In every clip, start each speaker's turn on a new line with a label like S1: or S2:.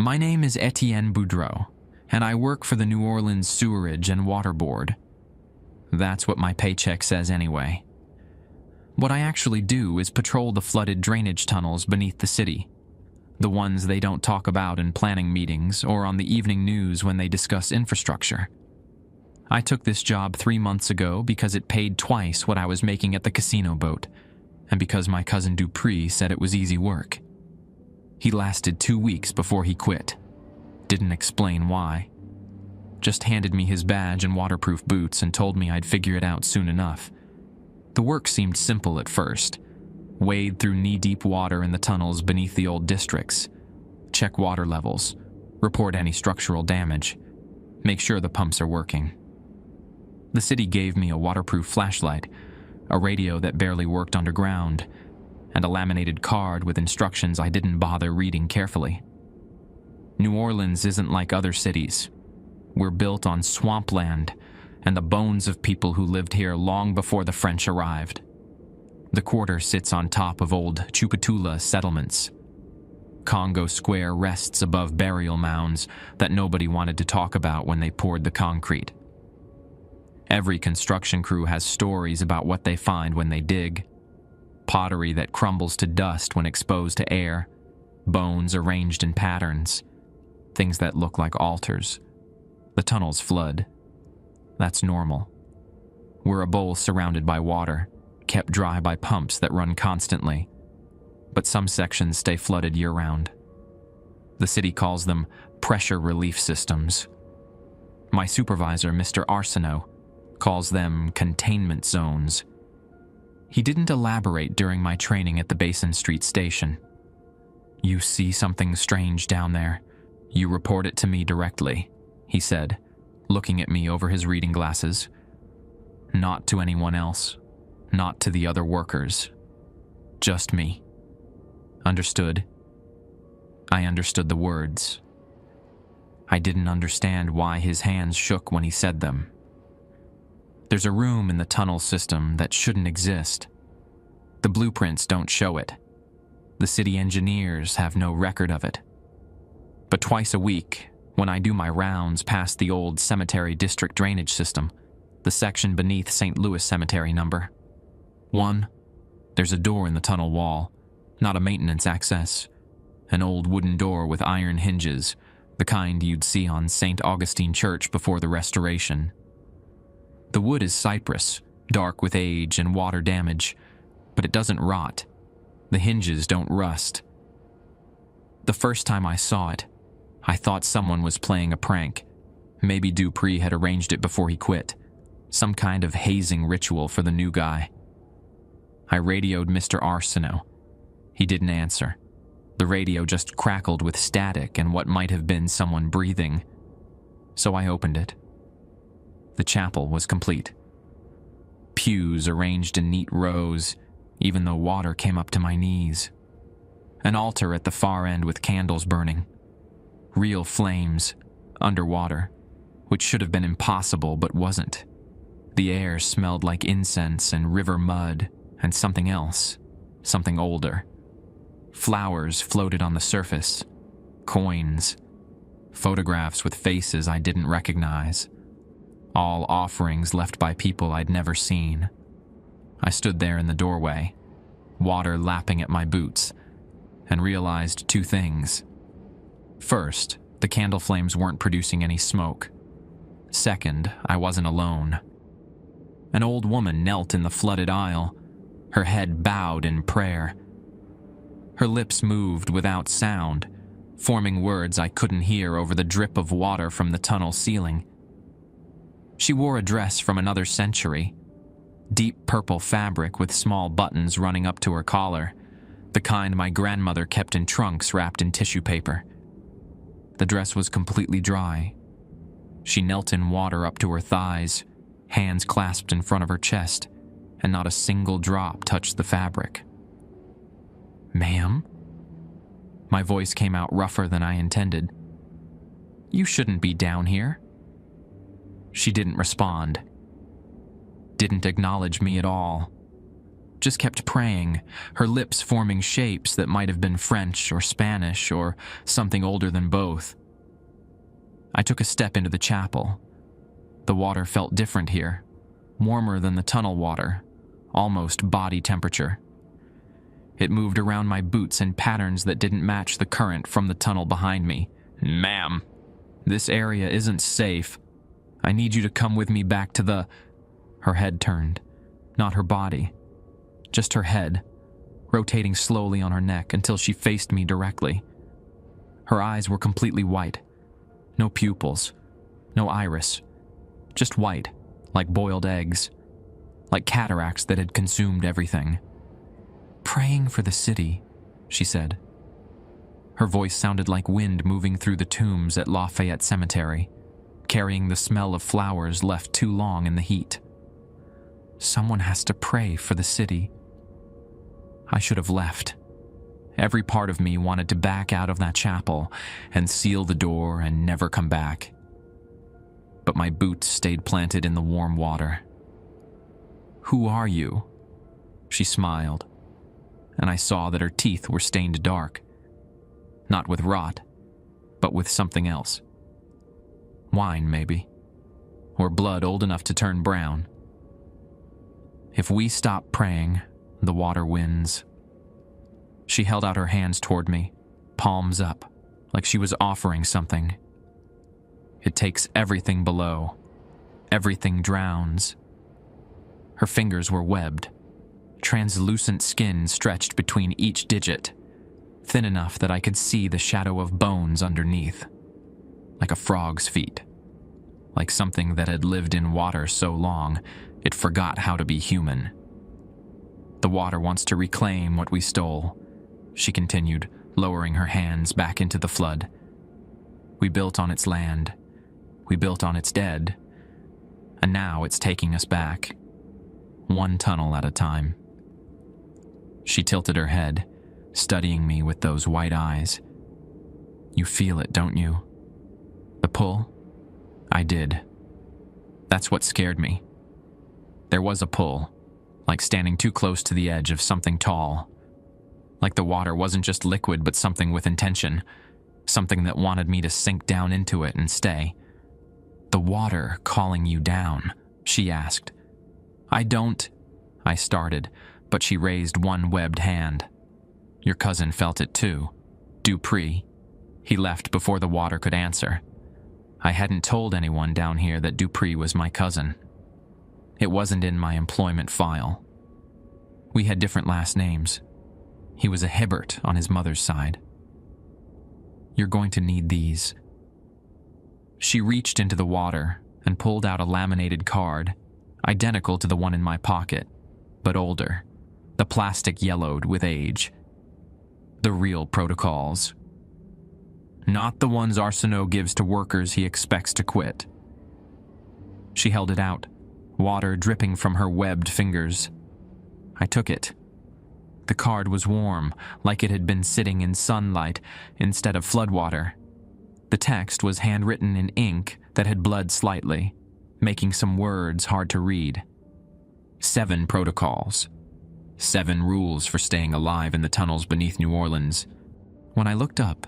S1: My name is Etienne Boudreau, and I work for the New Orleans Sewerage and Water Board. That's what my paycheck says anyway. What I actually do is patrol the flooded drainage tunnels beneath the city, the ones they don't talk about in planning meetings or on the evening news when they discuss infrastructure. I took this job 3 months ago because it paid twice what I was making at the casino boat, and because my cousin Dupree said it was easy work. He lasted 2 weeks before he quit. Didn't explain why. Just handed me his badge and waterproof boots and told me I'd figure it out soon enough. The work seemed simple at first. Wade through knee-deep water in the tunnels beneath the old districts. Check water levels. Report any structural damage. Make sure the pumps are working. The city gave me a waterproof flashlight, a radio that barely worked underground, and a laminated card with instructions I didn't bother reading carefully. New Orleans isn't like other cities. We're built on swampland and the bones of people who lived here long before the French arrived. The quarter sits on top of old Chupatula settlements. Congo Square rests above burial mounds that nobody wanted to talk about when they poured the concrete. Every construction crew has stories about what they find when they dig. Pottery that crumbles to dust when exposed to air, bones arranged in patterns, things that look like altars. The tunnels flood. That's normal. We're a bowl surrounded by water, kept dry by pumps that run constantly. But some sections stay flooded year-round. The city calls them pressure relief systems. My supervisor, Mr. Arsenault, calls them containment zones. He didn't elaborate during my training at the Basin Street station. You see something strange down there, you report it to me directly, he said, looking at me over his reading glasses. Not to anyone else, not to the other workers. Just me. Understood? I understood the words. I didn't understand why his hands shook when he said them. There's a room in the tunnel system that shouldn't exist. The blueprints don't show it. The city engineers have no record of it. But twice a week, when I do my rounds past the old cemetery district drainage system, the section beneath St. Louis Cemetery number 1, there's a door in the tunnel wall, not a maintenance access. An old wooden door with iron hinges, the kind you'd see on St. Augustine Church before the Restoration. The wood is cypress, dark with age and water damage, but it doesn't rot. The hinges don't rust. The first time I saw it, I thought someone was playing a prank. Maybe Dupree had arranged it before he quit. Some kind of hazing ritual for the new guy. I radioed Mr. Arsenault. He didn't answer. The radio just crackled with static and what might have been someone breathing. So I opened it. The chapel was complete. Pews arranged in neat rows, even though water came up to my knees. An altar at the far end with candles burning. Real flames, underwater, which should have been impossible but wasn't. The air smelled like incense and river mud and something else, something older. Flowers floated on the surface, coins, photographs with faces I didn't recognize. All offerings left by people I'd never seen. I stood there in the doorway, water lapping at my boots, and realized 2 things. First, the candle flames weren't producing any smoke. Second, I wasn't alone. An old woman knelt in the flooded aisle, her head bowed in prayer. Her lips moved without sound, forming words I couldn't hear over the drip of water from the tunnel ceiling. She wore a dress from another century, deep purple fabric with small buttons running up to her collar, the kind my grandmother kept in trunks wrapped in tissue paper. The dress was completely dry. She knelt in water up to her thighs, hands clasped in front of her chest, and not a single drop touched the fabric. Ma'am? My voice came out rougher than I intended. You shouldn't be down here. She didn't respond. Didn't acknowledge me at all. just kept praying, her lips forming shapes that might have been French or Spanish or something older than both. I took a step into the chapel. The water felt different here, warmer than the tunnel water, almost body temperature. It moved around my boots in patterns that didn't match the current from the tunnel behind me. "Ma'am, this area isn't safe. I need you to come with me back to the..." Her head turned, not her body, just her head, rotating slowly on her neck until she faced me directly. Her eyes were completely white. No pupils, no iris, just white, like boiled eggs, like cataracts that had consumed everything. "Praying for the city," she said. Her voice sounded like wind moving through the tombs at Lafayette Cemetery, carrying the smell of flowers left too long in the heat. "Someone has to pray for the city." I should have left. Every part of me wanted to back out of that chapel and seal the door and never come back. But my boots stayed planted in the warm water. "Who are you?" She smiled, and I saw that her teeth were stained dark. Not with rot, but with something else. Wine, maybe. Or blood old enough to turn brown. "If we stop praying, the water wins." She held out her hands toward me, palms up, like she was offering something. "It takes everything below. Everything drowns." Her fingers were webbed. Translucent skin stretched between each digit, thin enough that I could see the shadow of bones underneath, like a frog's feet, like something that had lived in water so long it forgot how to be human. "The water wants to reclaim what we stole," she continued, lowering her hands back into the flood. "We built on its land. We built on its dead. And now it's taking us back. One tunnel at a time." She tilted her head, studying me with those white eyes. "You feel it, don't you? The pull?" I did. That's what scared me. There was a pull, like standing too close to the edge of something tall. Like the water wasn't just liquid but something with intention, something that wanted me to sink down into it and stay. "The water calling you down?" she asked. I started, but she raised one webbed hand. "Your cousin felt it too. Dupree. He left before the water could answer. I hadn't told anyone down here that Dupree was my cousin. It wasn't in my employment file. We had different last names. He was a Hibbert on his mother's side. You're going to need these." She reached into the water and pulled out a laminated card, identical to the one in my pocket, but older. The plastic yellowed with age. The real protocols. Not the ones Arsenault gives to workers he expects to quit. She held it out, water dripping from her webbed fingers. I took it. The card was warm, like it had been sitting in sunlight instead of floodwater. The text was handwritten in ink that had bled slightly, making some words hard to read. 7 protocols. 7 rules for staying alive in the tunnels beneath New Orleans. When I looked up,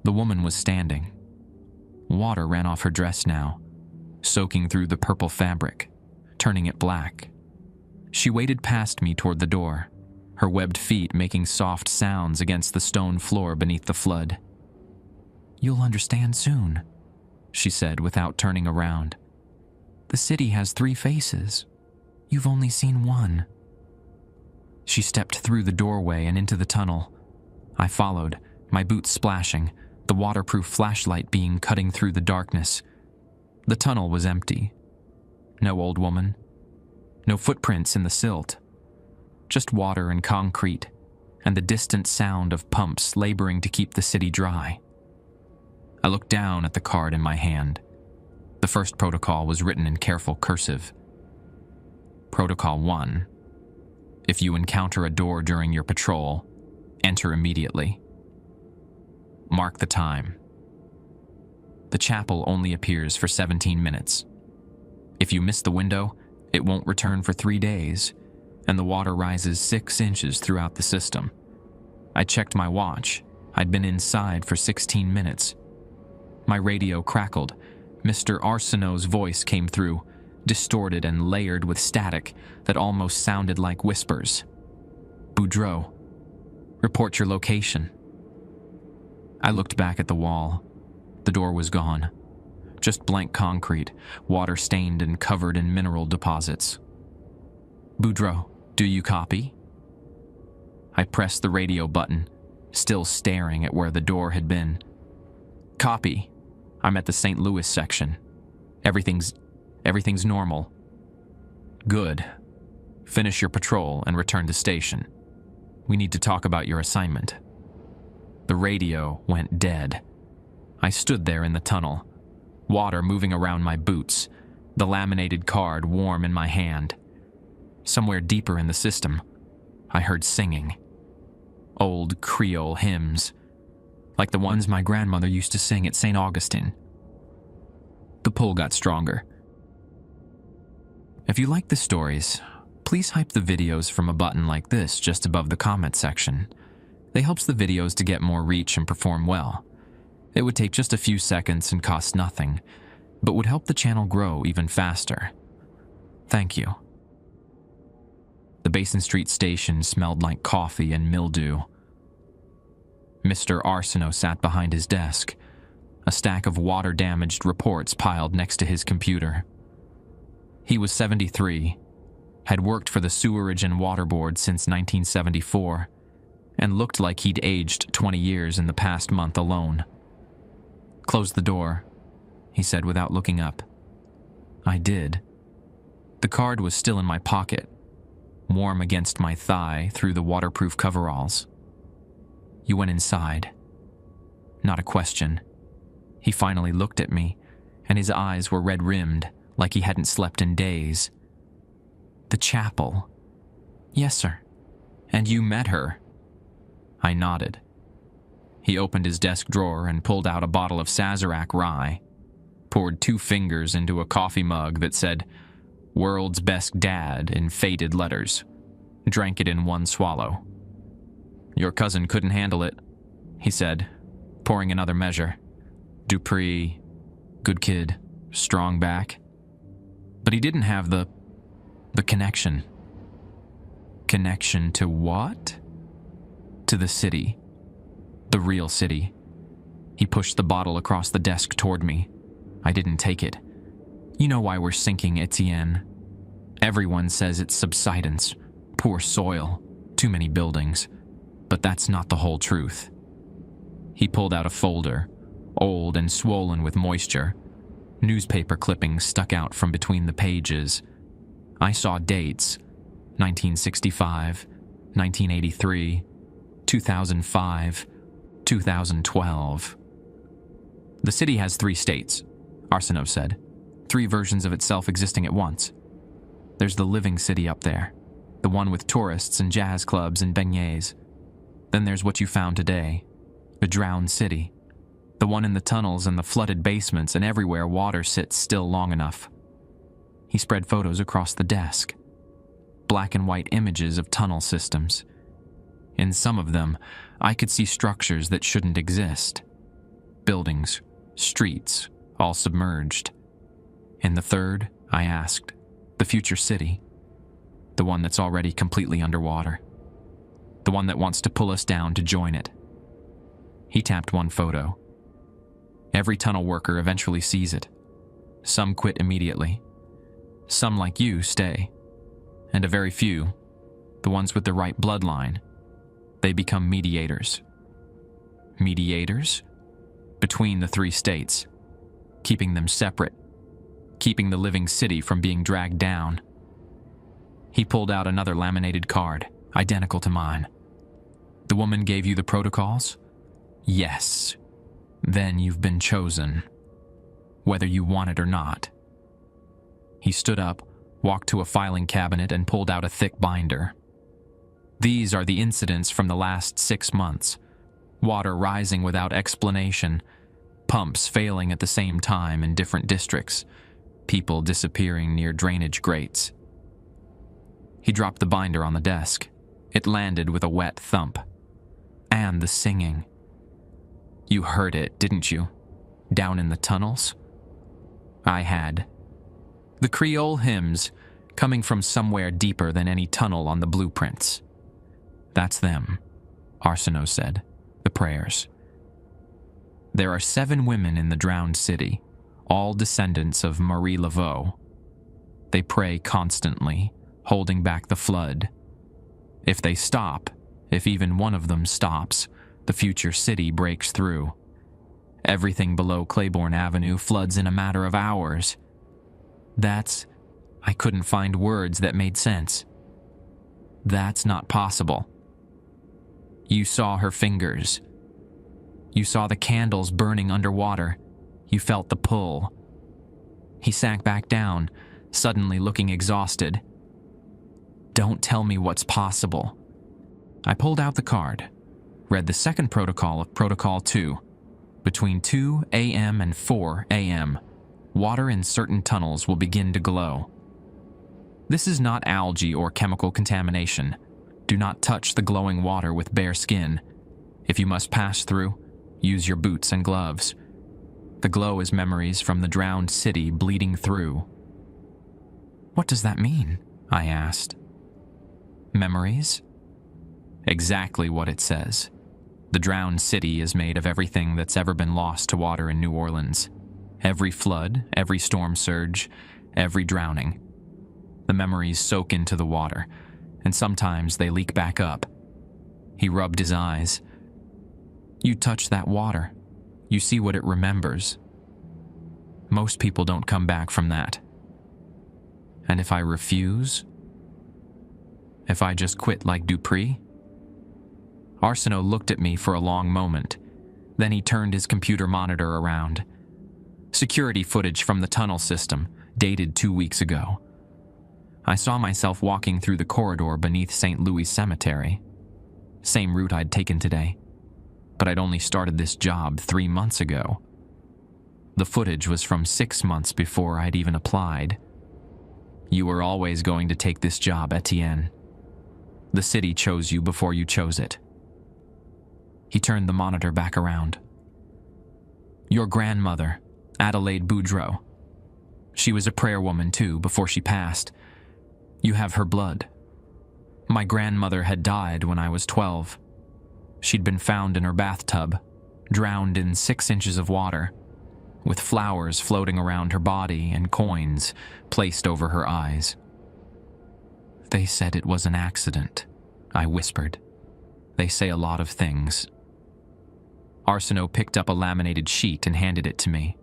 S1: the woman was standing. Water ran off her dress now, soaking through the purple fabric, turning it black. She waded past me toward the door, her webbed feet making soft sounds against the stone floor beneath the flood. "You'll understand soon," she said without turning around. "The city has 3 faces. You've only seen one." She stepped through the doorway and into the tunnel. I followed, my boots splashing, the waterproof flashlight beam cutting through the darkness. The tunnel was empty. No old woman. No footprints in the silt. Just water and concrete, and the distant sound of pumps laboring to keep the city dry. I looked down at the card in my hand. The first protocol was written in careful cursive. Protocol 1. If you encounter a door during your patrol, enter immediately. Mark the time. The chapel only appears for 17 minutes. If you miss the window, it won't return for 3 days. and the water rises 6 inches throughout the system. I checked my watch. I'd been inside for 16 minutes. My radio crackled. Mr. Arsenault's voice came through, distorted and layered with static that almost sounded like whispers. "Boudreau, report your location." I looked back at the wall. The door was gone. Just blank concrete, water-stained and covered in mineral deposits. "Boudreau, do you copy?" I pressed the radio button, still staring at where the door had been. "Copy. I'm at the St. Louis section. Everything's normal." "Good. Finish your patrol and return to station. We need to talk about your assignment." The radio went dead. I stood there in the tunnel, water moving around my boots, the laminated card warm in my hand. Somewhere deeper in the system, I heard singing. Old Creole hymns, like the ones my grandmother used to sing at St. Augustine. The pull got stronger. If you like the stories, please hype the videos from a button like this just above the comment section. It helps the videos to get more reach and perform well. It would take just a few seconds and cost nothing, but would help the channel grow even faster. Thank you. The Basin Street station smelled like coffee and mildew. Mr. Arsenault sat behind his desk, a stack of water-damaged reports piled next to his computer. He was 73, had worked for the Sewerage and Water Board since 1974, and looked like he'd aged 20 years in the past month alone. "Close the door," he said without looking up. I did. The card was still in my pocket, warm against my thigh through the waterproof coveralls. "You went inside." Not a question. He finally looked at me, and his eyes were red-rimmed, like he hadn't slept in days. "The chapel." "Yes, sir." "And you met her?" I nodded. He opened his desk drawer and pulled out a bottle of Sazerac rye, poured 2 fingers into a coffee mug that said, "World's Best Dad" in faded letters, drank it in one swallow. "Your cousin couldn't handle it," he said, pouring another measure. "Dupree, good kid, strong back. But he didn't have the connection." "Connection to what?" "To the city. The real city." He pushed the bottle across the desk toward me. I didn't take it. "You know why we're sinking, Etienne. Everyone says it's subsidence, poor soil, too many buildings. But that's not the whole truth." He pulled out a folder, old and swollen with moisture. Newspaper clippings stuck out from between the pages. I saw dates: 1965, 1983, 2005, 2012. "The city has 3 states," Arsenault said. 3 versions of itself existing at once. There's the living city up there, the one with tourists and jazz clubs and beignets. Then there's what you found today, the drowned city, the one in the tunnels and the flooded basements and everywhere water sits still long enough. He spread photos across the desk. Black and white images of tunnel systems. In some of them, I could see structures that shouldn't exist. Buildings, streets, all submerged. In the third, I asked, the future city, the one that's already completely underwater, the one that wants to pull us down to join it. He tapped one photo. Every tunnel worker eventually sees it. Some quit immediately. Some, like you, stay. And a very few, the ones with the right bloodline, they become mediators. Mediators? Between the 3 states, keeping them separate, keeping the living city from being dragged down. He pulled out another laminated card, identical to mine. "The woman gave you the protocols?" "Yes." "Then you've been chosen, whether you want it or not." He stood up, walked to a filing cabinet, and pulled out a thick binder. "These are the incidents from the last 6 months. Water rising without explanation, pumps failing at the same time in different districts, people disappearing near drainage grates." He dropped the binder on the desk. It landed with a wet thump. And the singing. You heard it, didn't you? Down in the tunnels? I had. The Creole hymns, coming from somewhere deeper than any tunnel on the blueprints. That's them, Arsenault said. The prayers. There are 7 women in the drowned city, all descendants of Marie Laveau. They pray constantly, holding back the flood. If they stop, if even one of them stops, the future city breaks through. Everything below Claiborne Avenue floods in a matter of hours. I couldn't find words that made sense. That's not possible. You saw her fingers. You saw the candles burning underwater. You felt the pull. He sank back down, suddenly looking exhausted. Don't tell me what's possible. I pulled out the card, read the second protocol of Protocol 2. Between 2 a.m. and 4 a.m., water in certain tunnels will begin to glow. This is not algae or chemical contamination. Do not touch the glowing water with bare skin. If you must pass through, use your boots and gloves. The glow is memories from the drowned city bleeding through. What does that mean? I asked. Memories? Exactly what it says. The drowned city is made of everything that's ever been lost to water in New Orleans. Every flood, every storm surge, every drowning. The memories soak into the water, and sometimes they leak back up. He rubbed his eyes. You touch that water. You see what it remembers. Most people don't come back from that. And if I refuse? If I just quit like Dupree? Arsenault looked at me for a long moment. Then he turned his computer monitor around. Security footage from the tunnel system, dated 2 weeks ago. I saw myself walking through the corridor beneath St. Louis Cemetery. Same route I'd taken today. But I'd only started this job 3 months ago. The footage was from 6 months before I'd even applied. You were always going to take this job, Etienne. The city chose you before you chose it. He turned the monitor back around. Your grandmother, Adelaide Boudreau. She was a prayer woman too before she passed. You have her blood. My grandmother had died when I was 12. She'd been found in her bathtub, drowned in 6 inches of water, with flowers floating around her body and coins placed over her eyes. They said it was an accident, I whispered. They say a lot of things. Arsenault picked up a laminated sheet and handed it to me.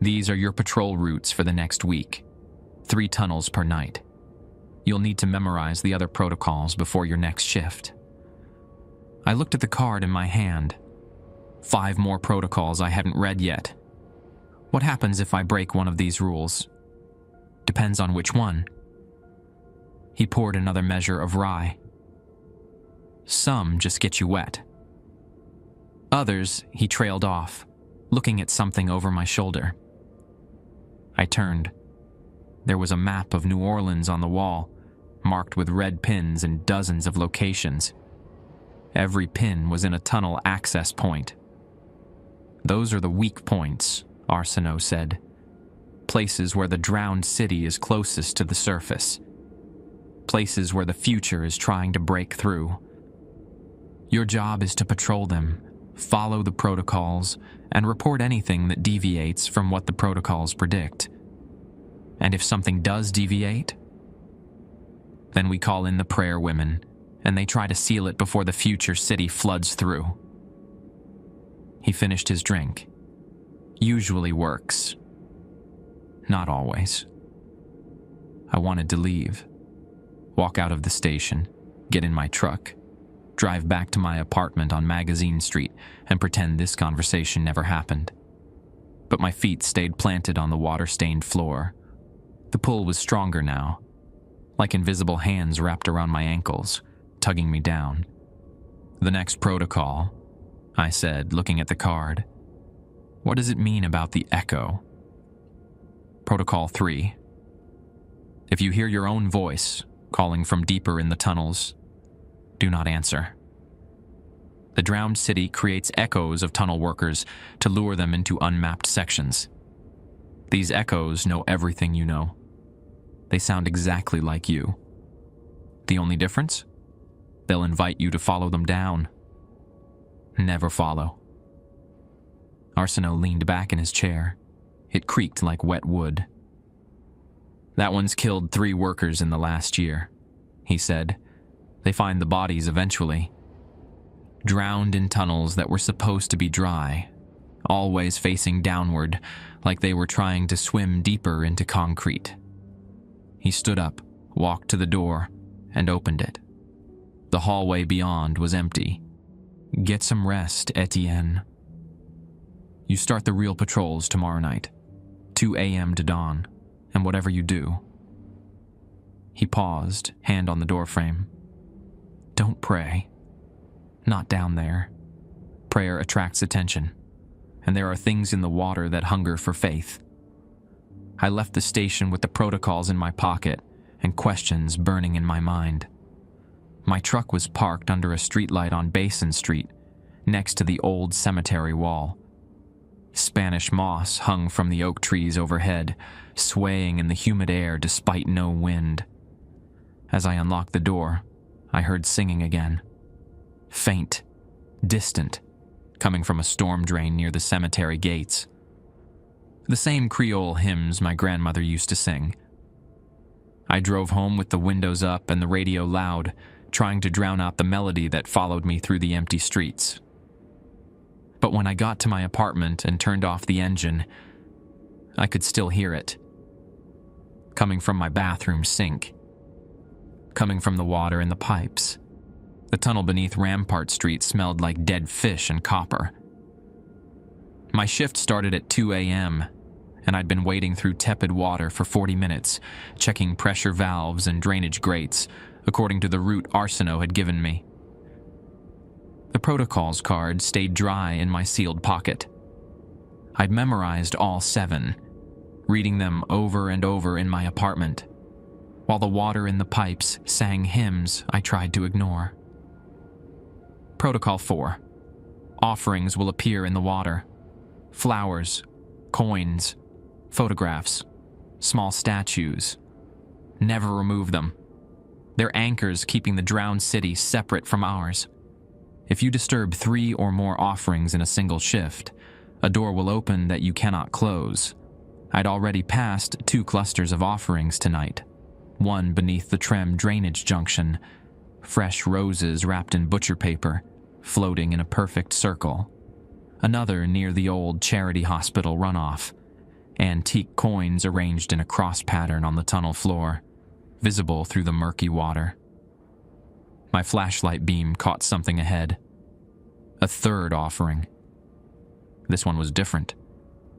S1: These are your patrol routes for the next week. 3 tunnels per night. You'll need to memorize the other protocols before your next shift. I looked at the card in my hand. 5 more protocols I hadn't read yet. What happens if I break one of these rules? Depends on which one. He poured another measure of rye. Some just get you wet. Others, he trailed off, looking at something over my shoulder. I turned. There was a map of New Orleans on the wall, marked with red pins and dozens of locations. Every pin was in a tunnel access point. Those are the weak points, Arsenault said. Places where the drowned city is closest to the surface. Places where the future is trying to break through. Your job is to patrol them, follow the protocols, and report anything that deviates from what the protocols predict. And if something does deviate, then we call in the prayer women, and they try to seal it before the future city floods through. He finished his drink. Usually works. Not always. I wanted to leave. Walk out of the station, get in my truck, drive back to my apartment on Magazine Street, and pretend this conversation never happened. But my feet stayed planted on the water-stained floor. The pull was stronger now, like invisible hands wrapped around my ankles, tugging me down. The next protocol, I said, looking at the card. What does it mean about the echo? Protocol 3. If you hear your own voice, calling from deeper in the tunnels. Do not answer. The drowned city creates echoes of tunnel workers to lure them into unmapped sections. These echoes know everything you know. They sound exactly like you. The only difference? They'll invite you to follow them down. Never follow. Arsenault leaned back in his chair. It creaked like wet wood. That one's killed 3 workers in the last year, he said. They find the bodies eventually. Drowned in tunnels that were supposed to be dry, always facing downward, like they were trying to swim deeper into concrete. He stood up, walked to the door, and opened it. The hallway beyond was empty. Get some rest, Etienne. You start the real patrols tomorrow night, 2 a.m. to dawn, and whatever you do. He paused, hand on the doorframe. Don't pray. Not down there. Prayer attracts attention, and there are things in the water that hunger for faith. I left the station with the protocols in my pocket and questions burning in my mind. My truck was parked under a streetlight on Basin Street, next to the old cemetery wall. Spanish moss hung from the oak trees overhead, swaying in the humid air despite no wind. As I unlocked the door, I heard singing again. Faint, distant, coming from a storm drain near the cemetery gates. The same Creole hymns my grandmother used to sing. I drove home with the windows up and the radio loud, trying to drown out the melody that followed me through the empty streets. But when I got to my apartment and turned off the engine, I could still hear it. Coming from my bathroom sink. Coming from the water in the pipes. The tunnel beneath Rampart Street smelled like dead fish and copper. My shift started at 2 a.m., and I'd been wading through tepid water for 40 minutes, checking pressure valves and drainage grates, according to the route Arsenault had given me. The protocols card stayed dry in my sealed pocket. I'd memorized all 7, reading them over and over in my apartment, while the water in the pipes sang hymns I tried to ignore. Protocol 4. Offerings will appear in the water. Flowers, coins, photographs, small statues. Never remove them. They're anchors keeping the drowned city separate from ours. If you disturb 3 or more offerings in a single shift, a door will open that you cannot close. I'd already passed 2 clusters of offerings tonight. One beneath the Trem drainage junction, fresh roses wrapped in butcher paper, floating in a perfect circle. Another near the old charity hospital runoff, antique coins arranged in a cross pattern on the tunnel floor, visible through the murky water. My flashlight beam caught something ahead. A 3rd offering. This one was different.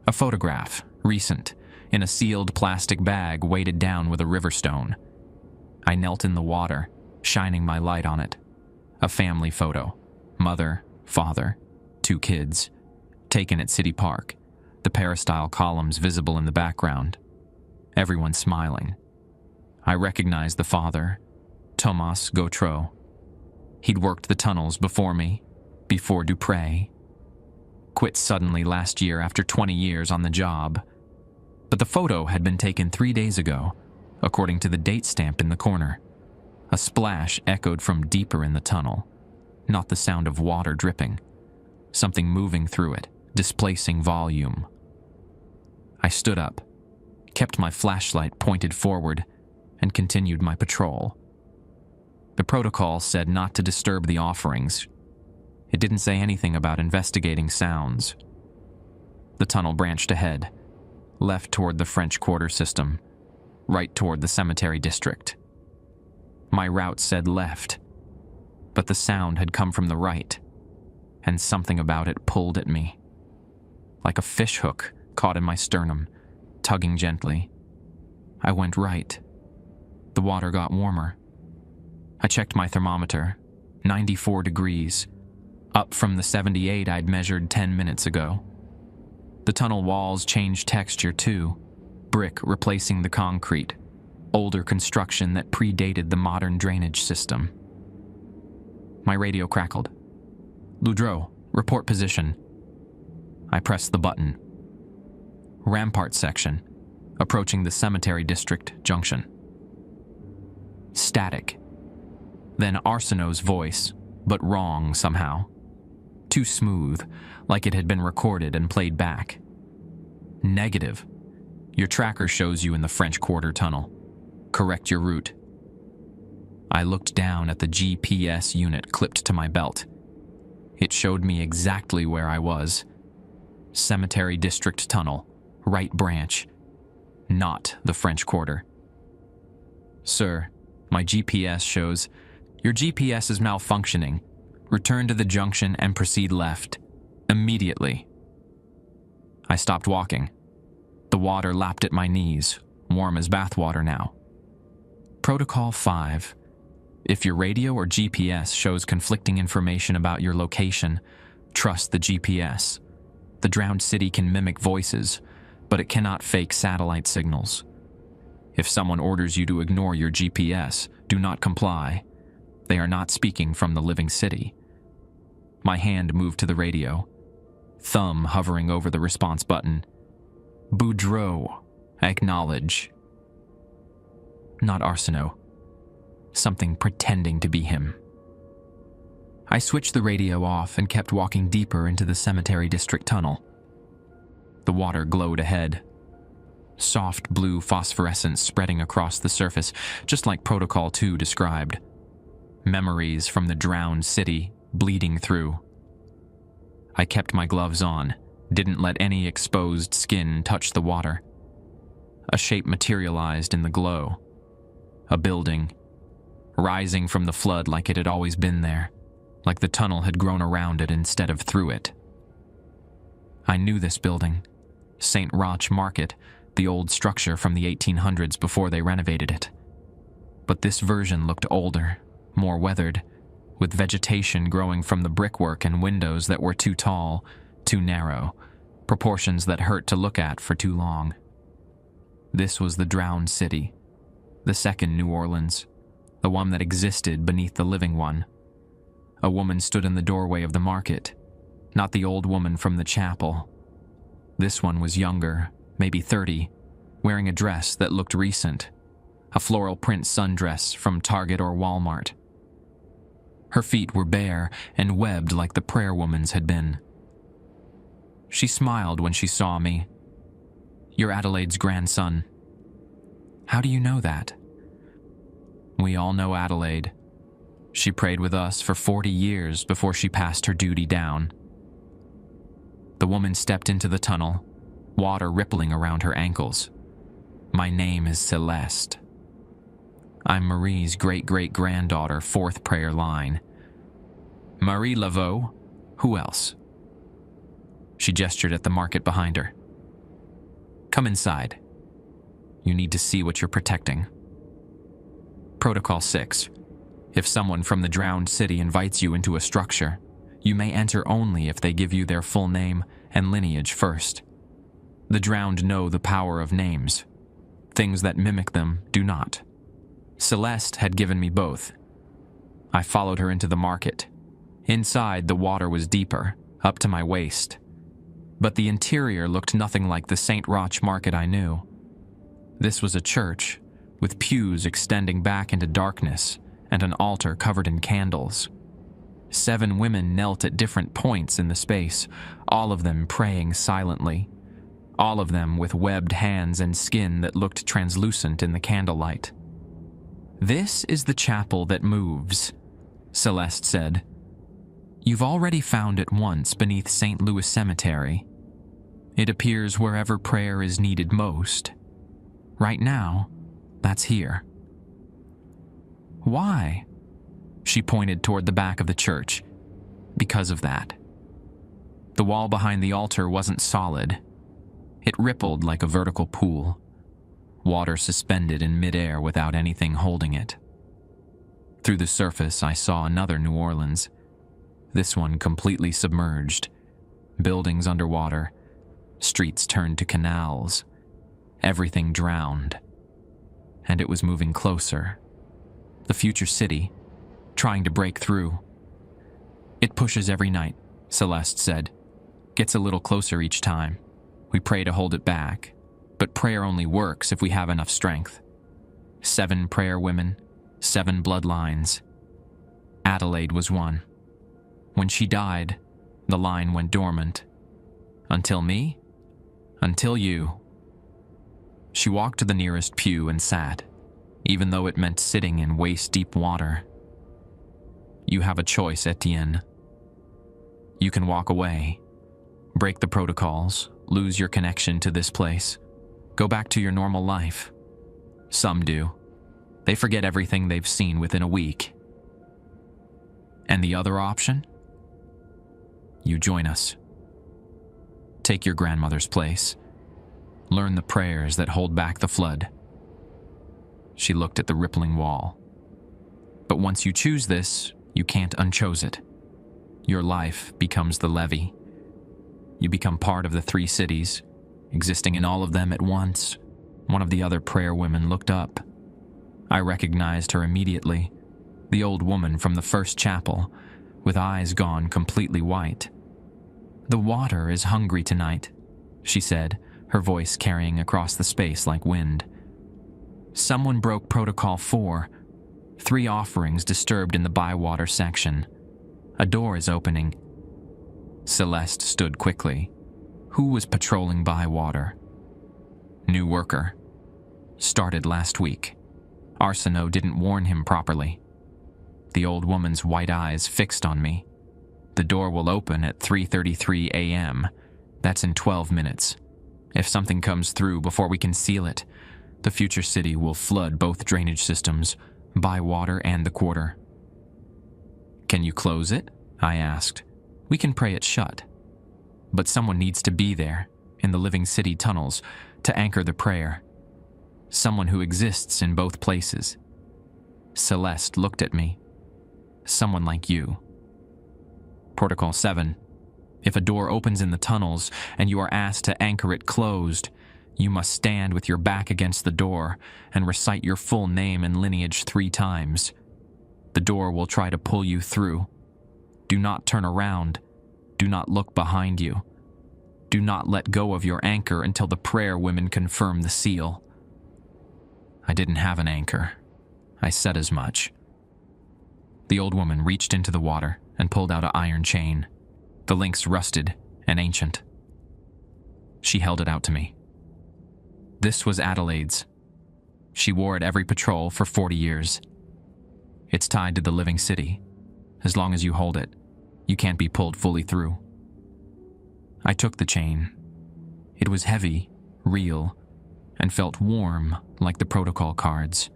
S1: A photograph, recent, in a sealed plastic bag weighted down with a river stone. I knelt in the water, shining my light on it. A family photo. Mother, father, 2 kids. Taken at City Park. The peristyle columns visible in the background. Everyone smiling. I recognized the father, Thomas Gautreau. He'd worked the tunnels before me, before Dupré. Quit suddenly last year after 20 years on the job. But the photo had been taken 3 days ago, according to the date stamp in the corner. A splash echoed from deeper in the tunnel, not the sound of water dripping. Something moving through it, displacing volume. I stood up, kept my flashlight pointed forward, and continued my patrol. The protocol said not to disturb the offerings. It didn't say anything about investigating sounds. The tunnel branched ahead, left toward the French Quarter system, right toward the cemetery district. My route said left, but the sound had come from the right, and something about it pulled at me. Like a fishhook caught in my sternum, tugging gently. I went right. The water got warmer. I checked my thermometer, 94 degrees, up from the 78 I'd measured 10 minutes ago. The tunnel walls changed texture too, brick replacing the concrete, older construction that predated the modern drainage system. My radio crackled. "Ludrow, report position." I pressed the button. "Rampart section, approaching the cemetery district junction." Static. Then Arsenault's voice, but wrong somehow. Too smooth, like it had been recorded and played back. "Negative. Your tracker shows you in the French Quarter tunnel. Correct your route." I looked down at the GPS unit clipped to my belt. It showed me exactly where I was. Cemetery District Tunnel, right branch. Not the French Quarter. "Sir, my GPS shows your GPS is malfunctioning. Return to the junction and proceed left. Immediately." I stopped walking. The water lapped at my knees, warm as bathwater now. Protocol 5. If your radio or GPS shows conflicting information about your location, trust the GPS. The drowned city can mimic voices, but it cannot fake satellite signals. If someone orders you to ignore your GPS, do not comply. They are not speaking from the living city. My hand moved to the radio, thumb hovering over the response button. "Boudreaux, acknowledge." Not Arsenault. Something pretending to be him. I switched the radio off and kept walking deeper into the cemetery district tunnel. The water glowed ahead. Soft blue phosphorescence spreading across the surface, just like Protocol 2 described. Memories from the drowned city bleeding through. I kept my gloves on, didn't let any exposed skin touch the water. A shape materialized in the glow. A building, rising from the flood like it had always been there, like the tunnel had grown around it instead of through it. I knew this building, St. Roch Market, the old structure from the 1800s before they renovated it. But this version looked older, more weathered, with vegetation growing from the brickwork and windows that were too tall, too narrow, proportions that hurt to look at for too long. This was the drowned city, the second New Orleans, the one that existed beneath the living one. A woman stood in the doorway of the market, not the old woman from the chapel. This one was younger, maybe 30, wearing a dress that looked recent, a floral print sundress from Target or Walmart. Her feet were bare and webbed like the prayer woman's had been. She smiled when she saw me. "You're Adelaide's grandson." "How do you know that?" "We all know Adelaide. She prayed with us for 40 years before she passed her duty down." The woman stepped into the tunnel, water rippling around her ankles. "My name is Celeste. I'm Marie's great-great-granddaughter, fourth prayer line. Marie Laveau, who else?" She gestured at the market behind her. "Come inside. You need to see what you're protecting." Protocol 6. If someone from the drowned city invites you into a structure, you may enter only if they give you their full name and lineage first. The drowned know the power of names. Things that mimic them do not. Celeste had given me both. I followed her into the market. Inside, the water was deeper, up to my waist. But the interior looked nothing like the St. Roch Market I knew. This was a church, with pews extending back into darkness and an altar covered in candles. 7 women knelt at different points in the space, all of them praying silently, all of them with webbed hands and skin that looked translucent in the candlelight. "This is the chapel that moves," Celeste said. "You've already found it once beneath St. Louis Cemetery. It appears wherever prayer is needed most. Right now, that's here." "Why?" She pointed toward the back of the church. "Because of that." The wall behind the altar wasn't solid. It rippled like a vertical pool, water suspended in midair without anything holding it. Through the surface, I saw another New Orleans, this one completely submerged, buildings and it was moving closer. The future city, trying to break through. It pushes every night, Celeste said. Gets a little closer each time. We pray to hold it back, but prayer only works if we have enough strength. 7 prayer women, 7 bloodlines. Adelaide was one. When she died, the line went dormant. Until me? Until you. She walked to the nearest pew and sat, even though it meant sitting in waist-deep water. You have a choice, Etienne. You can walk away, break the protocols, lose your connection to this place, go back to your normal life. Some do. They forget everything they've seen within a week. And the other option? You join us. Take your grandmother's place. Learn the prayers that hold back the flood. She looked at the rippling wall. But once you choose this, you can't unchoose it. Your life becomes the levee. You become part of the 3 cities, existing in all of them at once. One of the other prayer women looked up. I recognized her immediately, the old woman from the first chapel, with eyes gone completely white. "The water is hungry tonight," she said, her voice carrying across the space like wind. "Someone broke Protocol 4. 3 offerings disturbed in the bywater section. A door is opening." Celeste stood quickly. Who was patrolling bywater? New worker. Started last week. Arsenault didn't warn him properly. The old woman's white eyes fixed on me. The door will open at 3:33 a.m. That's in 12 minutes. If something comes through before we can seal it, the future city will flood both drainage systems, bywater and the quarter. "Can you close it?" I asked. "We can pray it shut. But someone needs to be there, in the living city tunnels, to anchor the prayer. Someone who exists in both places." Celeste looked at me. "Someone like you." Protocol 7. If a door opens in the tunnels and you are asked to anchor it closed, you must stand with your back against the door and recite your full name and lineage 3 times. The door will try to pull you through. Do not turn around. Do not look behind you. Do not let go of your anchor until the prayer women confirm the seal. I didn't have an anchor. I said as much. The old woman reached into the water and pulled out an iron chain. The links rusted and ancient. She held it out to me. This was Adelaide's. She wore it every patrol for 40 years. It's tied to the living city. As long as you hold it, you can't be pulled fully through. I took the chain. It was heavy, real, and felt warm like the protocol cards.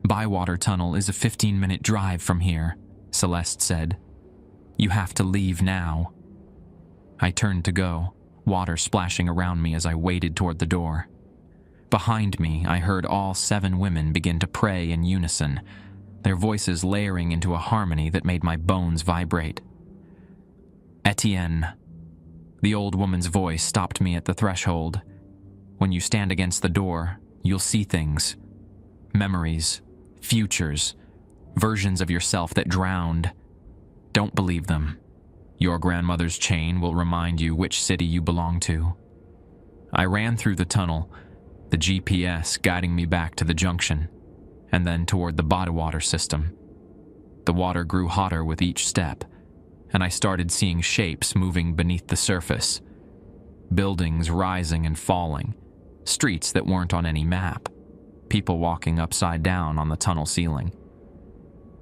S1: "Bywater Tunnel is a 15-minute drive from here," Celeste said. "You have to leave now." I turned to go, water splashing around me as I waded toward the door. Behind me, I heard all 7 women begin to pray in unison, their voices layering into a harmony that made my bones vibrate. "Etienne." The old woman's voice stopped me at the threshold. "When you stand against the door, you'll see things. Memories, futures, versions of yourself that drowned. Don't believe them. Your grandmother's chain will remind you which city you belong to." I ran through the tunnel, the GPS guiding me back to the junction, and then toward the bywater system. The water grew hotter with each step, and I started seeing shapes moving beneath the surface. Buildings rising and falling, streets that weren't on any map, people walking upside down on the tunnel ceiling.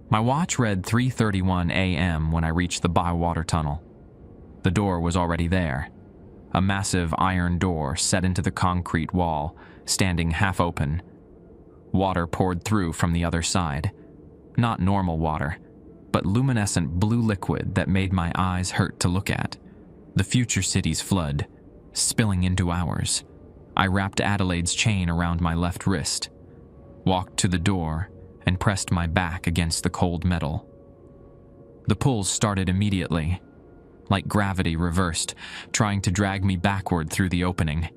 S1: My watch read 3:31 a.m. when I reached the bywater tunnel. The door was already there, a massive iron door set into the concrete wall, standing half open. Water poured through from the other side. Not normal water, but luminescent blue liquid that made my eyes hurt to look at. The future city's flood, spilling into ours. I wrapped Adelaide's chain around my left wrist, walked to the door, and pressed my back against the cold metal. The pulls started immediately, like gravity reversed, trying to drag me backward through the opening.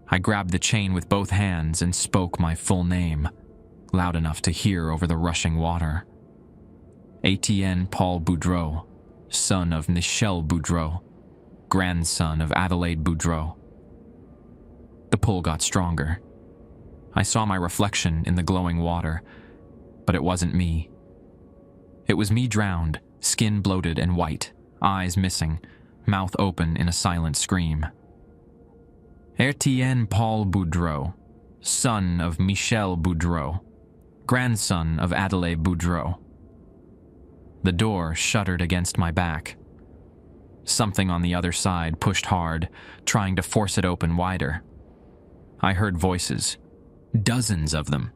S1: I grabbed the chain with both hands and spoke my full name, loud enough to hear over the rushing water. Etienne Paul Boudreau, son of Michel Boudreau, grandson of Adelaide Boudreau. The pull got stronger. I saw my reflection in the glowing water, but it wasn't me. It was me drowned, skin bloated and white, eyes missing, mouth open in a silent scream. Etienne Paul Boudreau, son of Michel Boudreau, grandson of Adelaide Boudreau. The door shuddered against my back. Something on the other side pushed hard, trying to force it open wider. I heard voices, dozens of them,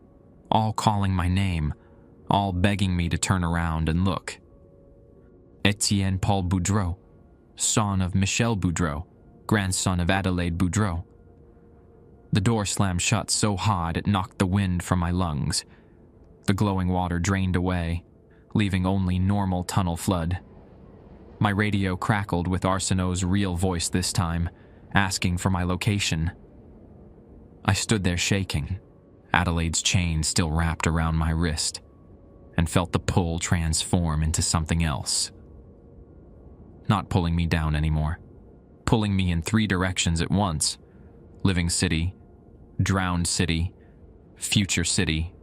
S1: all calling my name, all begging me to turn around and look. Etienne Paul Boudreau, son of Michel Boudreau, grandson of Adelaide Boudreau. The door slammed shut so hard it knocked the wind from my lungs. The glowing water drained away, leaving only normal tunnel flood. My radio crackled with Arsenault's real voice this time, asking for my location. I stood there shaking, Adelaide's chain still wrapped around my wrist, and felt the pull transform into something else. Not pulling me down anymore, pulling me in 3 directions at once. Living city, drowned city, future city.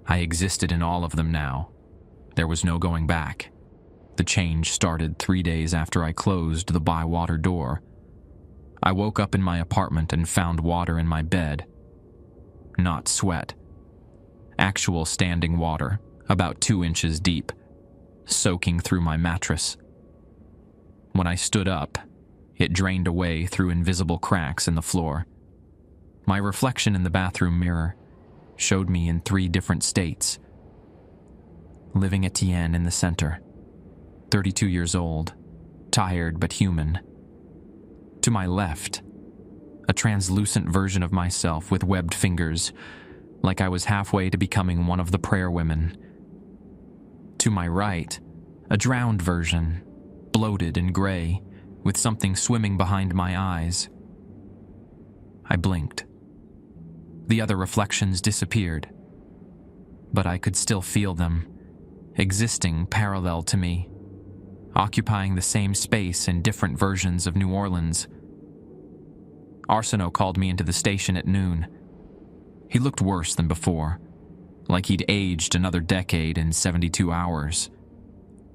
S1: I existed in all of them now. There was no going back. The change started 3 days after I closed the by-water door. I woke up in my apartment and found water in my bed. Not sweat. Actual standing water, about 2 inches deep, soaking through my mattress. When I stood up, it drained away through invisible cracks in the floor. My reflection in the bathroom mirror showed me in 3 different states. Living Etienne in the center, 32 years old, tired but human. To my left, a translucent version of myself with webbed fingers, like I was halfway to becoming one of the prayer women. To my right, a drowned version, bloated and gray, with something swimming behind my eyes. I blinked. The other reflections disappeared, but I could still feel them, existing parallel to me, occupying the same space in different versions of New Orleans. Arsenault called me into the station at noon. He looked worse than before, like he'd aged another decade in 72 hours.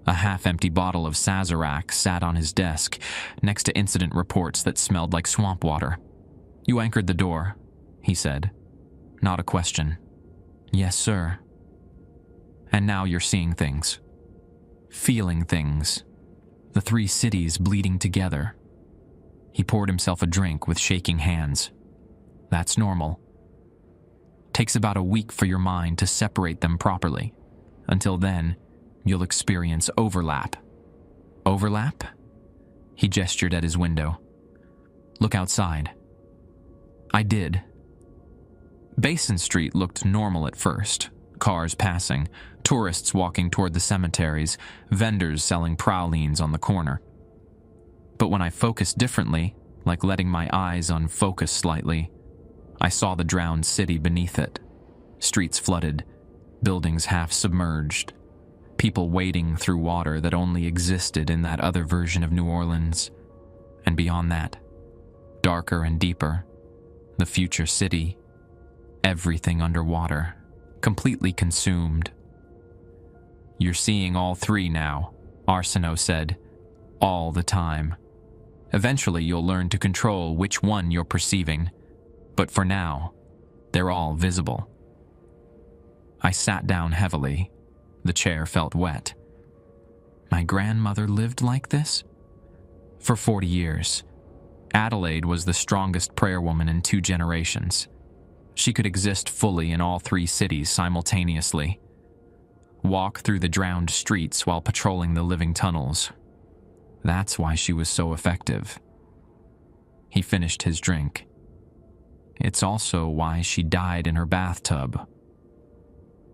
S1: A half-empty bottle of Sazerac sat on his desk, next to incident reports that smelled like swamp water. "You anchored the door," he said. Not a question. "Yes, sir." "And now you're seeing things. Feeling things. The 3 cities bleeding together." He poured himself a drink with shaking hands. "That's normal. Takes about a week for your mind to separate them properly. Until then, you'll experience overlap." "Overlap?" He gestured at his window. "Look outside." I did. Basin Street looked normal at first. Cars passing, tourists walking toward the cemeteries, vendors selling pralines on the corner. But when I focused differently, like letting my eyes unfocus slightly, I saw the drowned city beneath it. Streets flooded, buildings half submerged, people wading through water that only existed in that other version of New Orleans. And beyond that, darker and deeper, the future city, everything underwater, completely consumed. "You're seeing all 3 now," Arsenault said, "all the time. Eventually you'll learn to control which one you're perceiving, but for now, they're all visible." I sat down heavily. The chair felt wet. My grandmother lived like this? For 40 years. Adelaide was the strongest prayer woman in 2 generations. She could exist fully in all 3 cities simultaneously. Walk through the drowned streets while patrolling the living tunnels. That's why she was so effective. He finished his drink. It's also why she died in her bathtub.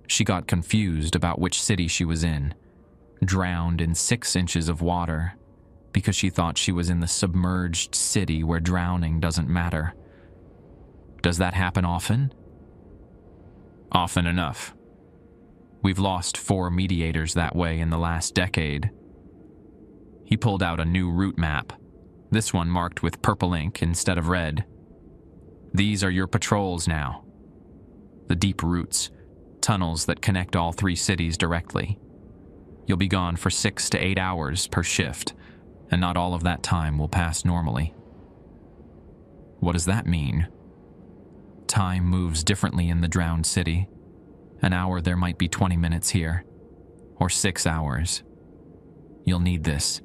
S1: She got confused about which city she was in, drowned in 6 inches of water, because she thought she was in the submerged city where drowning doesn't matter. Does that happen often? Often enough. We've lost 4 mediators that way in the last decade. He pulled out a new route map, this one marked with purple ink instead of red. These are your patrols now. The deep routes, tunnels that connect all 3 cities directly. You'll be gone for 6 to 8 hours per shift, and not all of that time will pass normally. What does that mean? Time moves differently in the drowned city. An hour there might be 20 minutes here, or 6 hours. You'll need this.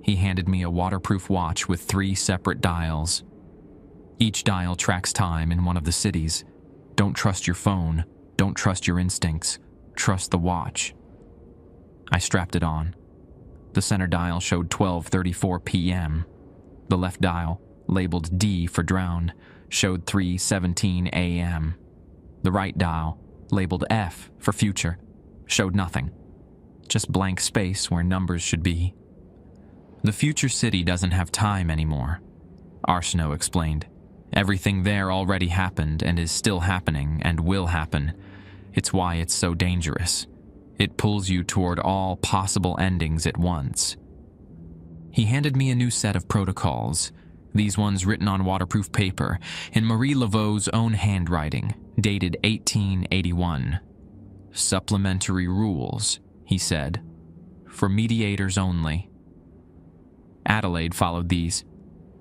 S1: He handed me a waterproof watch with 3 separate dials. Each dial tracks time in one of the cities. Don't trust your phone. Don't trust your instincts. Trust the watch. I strapped it on. The center dial showed 12:34 p.m. The left dial, labeled D for drowned, showed 3:17 a.m. The right dial, labeled F for future, showed nothing. Just blank space where numbers should be. The future city doesn't have time anymore, Arsenault explained. Everything there already happened and is still happening and will happen. It's why it's so dangerous. It pulls you toward all possible endings at once. He handed me a new set of protocols, these ones written on waterproof paper, in Marie Laveau's own handwriting, dated 1881. Supplementary rules, he said, for mediators only. Adelaide followed these.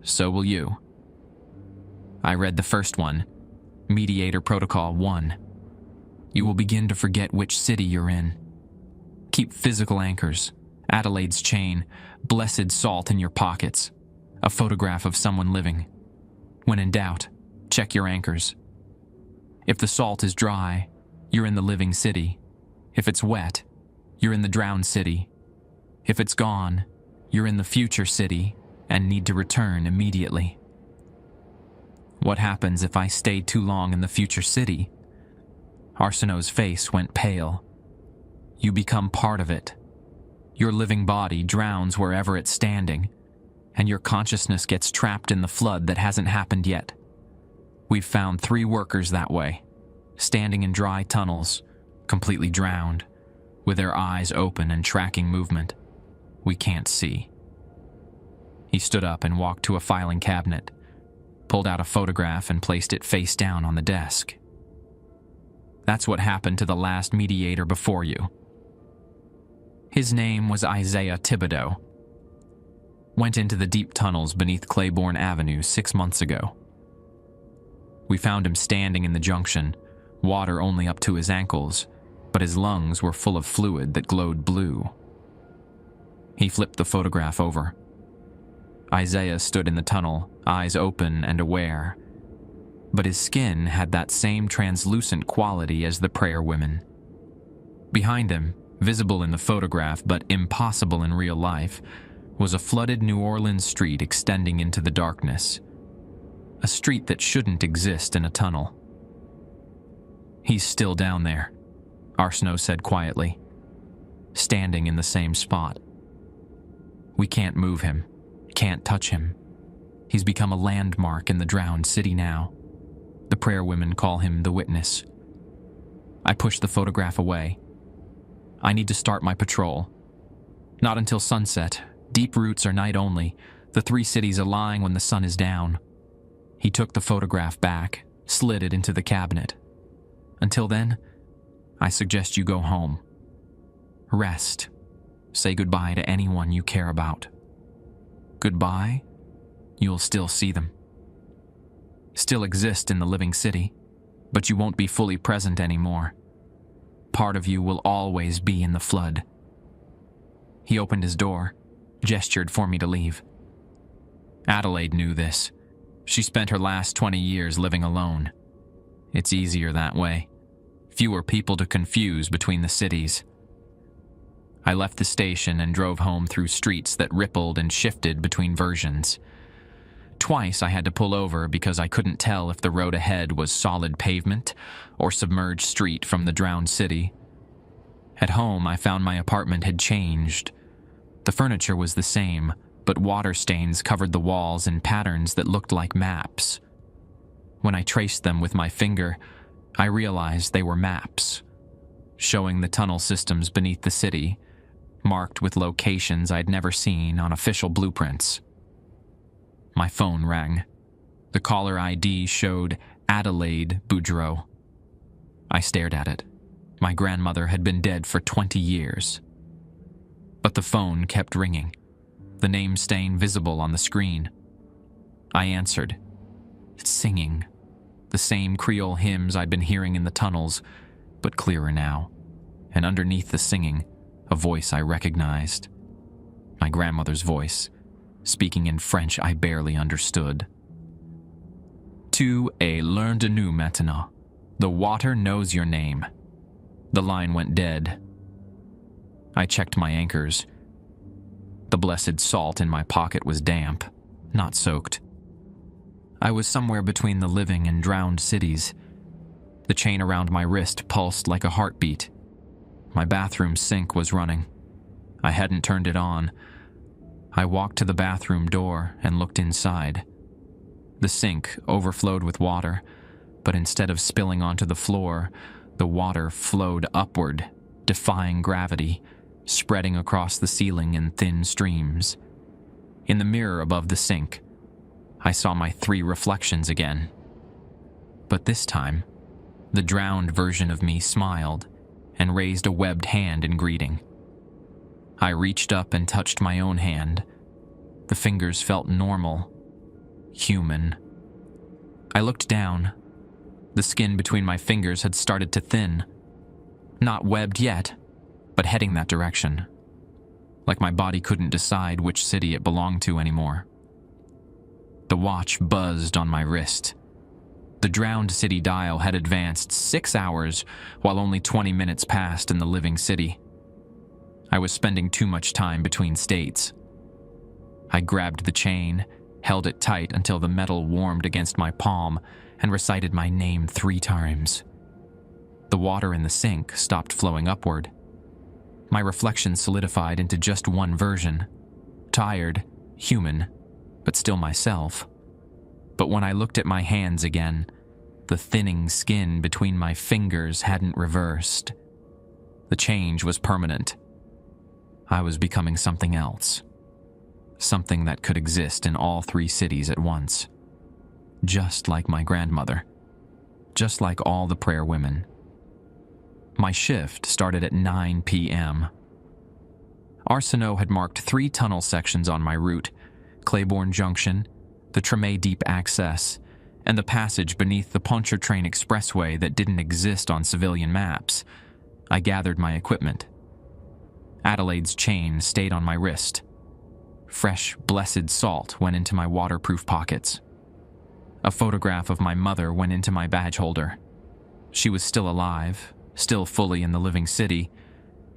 S1: So will you. I read the first one, Mediator Protocol 1. You will begin to forget which city you're in. Keep physical anchors, Adelaide's chain, blessed salt in your pockets, a photograph of someone living. When in doubt, check your anchors. If the salt is dry, you're in the living city. If it's wet, you're in the drowned city. If it's gone, you're in the future city and need to return immediately. What happens if I stay too long in the future city? Arsenault's face went pale. You become part of it. Your living body drowns wherever it's standing, and your consciousness gets trapped in the flood that hasn't happened yet. We've found 3 workers that way, standing in dry tunnels, completely drowned, with their eyes open and tracking movement. We can't see. He stood up and walked to a filing cabinet, pulled out a photograph and placed it face down on the desk. That's what happened to the last mediator before you. His name was Isaiah Thibodeau. Went into the deep tunnels beneath Claiborne Avenue 6 months ago. We found him standing in the junction, water only up to his ankles, but his lungs were full of fluid that glowed blue. He flipped the photograph over. Isaiah stood in the tunnel, eyes open and aware, but his skin had that same translucent quality as the prayer women. Behind him, visible in the photograph but impossible in real life, was a flooded New Orleans street extending into the darkness. A street that shouldn't exist in a tunnel. He's still down there, Arsenault said quietly, standing in the same spot. We can't move him, can't touch him. He's become a landmark in the drowned city now. The prayer women call him the witness. I pushed the photograph away. I need to start my patrol. Not until sunset. Deep routes are night only. The 3 cities are lying when the sun is down. He took the photograph back, slid it into the cabinet. Until then, I suggest you go home. Rest. Say goodbye to anyone you care about. Goodbye? You'll still see them. Still exist in the living city, but you won't be fully present anymore. Part of you will always be in the flood. He opened his door, gestured for me to leave. Adelaide knew this. She spent her last 20 years living alone. It's easier that way. Fewer people to confuse between the cities. I left the station and drove home through streets that rippled and shifted between versions. Twice I had to pull over because I couldn't tell if the road ahead was solid pavement or submerged street from the drowned city. At home, I found my apartment had changed. The furniture was the same, but water stains covered the walls in patterns that looked like maps. When I traced them with my finger, I realized they were maps, showing the tunnel systems beneath the city, marked with locations I'd never seen on official blueprints. My phone rang. The caller ID showed Adelaide Boudreau. I stared at it. My grandmother had been dead for 20 years. But the phone kept ringing, the name staying visible on the screen. I answered. It's singing. The same Creole hymns I'd been hearing in the tunnels, but clearer now. And underneath the singing, a voice I recognized. My grandmother's voice, speaking in French I barely understood. Tu es l'un de nous maintenant. The water knows your name. The line went dead. I checked my anchors. The blessed salt in my pocket was damp, not soaked. I was somewhere between the living and drowned cities. The chain around my wrist pulsed like a heartbeat. My bathroom sink was running. I hadn't turned it on. I walked to the bathroom door and looked inside. The sink overflowed with water, but instead of spilling onto the floor, the water flowed upward, defying gravity, spreading across the ceiling in thin streams. In the mirror above the sink, I saw my 3 reflections again. But this time, the drowned version of me smiled and raised a webbed hand in greeting. I reached up and touched my own hand. The fingers felt normal, human. I looked down. The skin between my fingers had started to thin. Not webbed yet, but heading that direction. Like my body couldn't decide which city it belonged to anymore. The watch buzzed on my wrist. The drowned city dial had advanced 6 hours, while only 20 minutes passed in the living city. I was spending too much time between states. I grabbed the chain, held it tight until the metal warmed against my palm, and recited my name 3 times. The water in the sink stopped flowing upward. My reflection solidified into just one version. Tired, human, but still myself. But when I looked at my hands again, the thinning skin between my fingers hadn't reversed. The change was permanent. I was becoming something else. Something that could exist in all 3 cities at once. Just like my grandmother. Just like all the prayer women. My shift started at 9 p.m. Arsenault had marked 3 tunnel sections on my route: Claiborne Junction, the Tremé Deep Access, and the passage beneath the Pontchartrain Expressway that didn't exist on civilian maps. I gathered my equipment. Adelaide's chain stayed on my wrist. Fresh, blessed salt went into my waterproof pockets. A photograph of my mother went into my badge holder. She was still alive, still fully in the living city,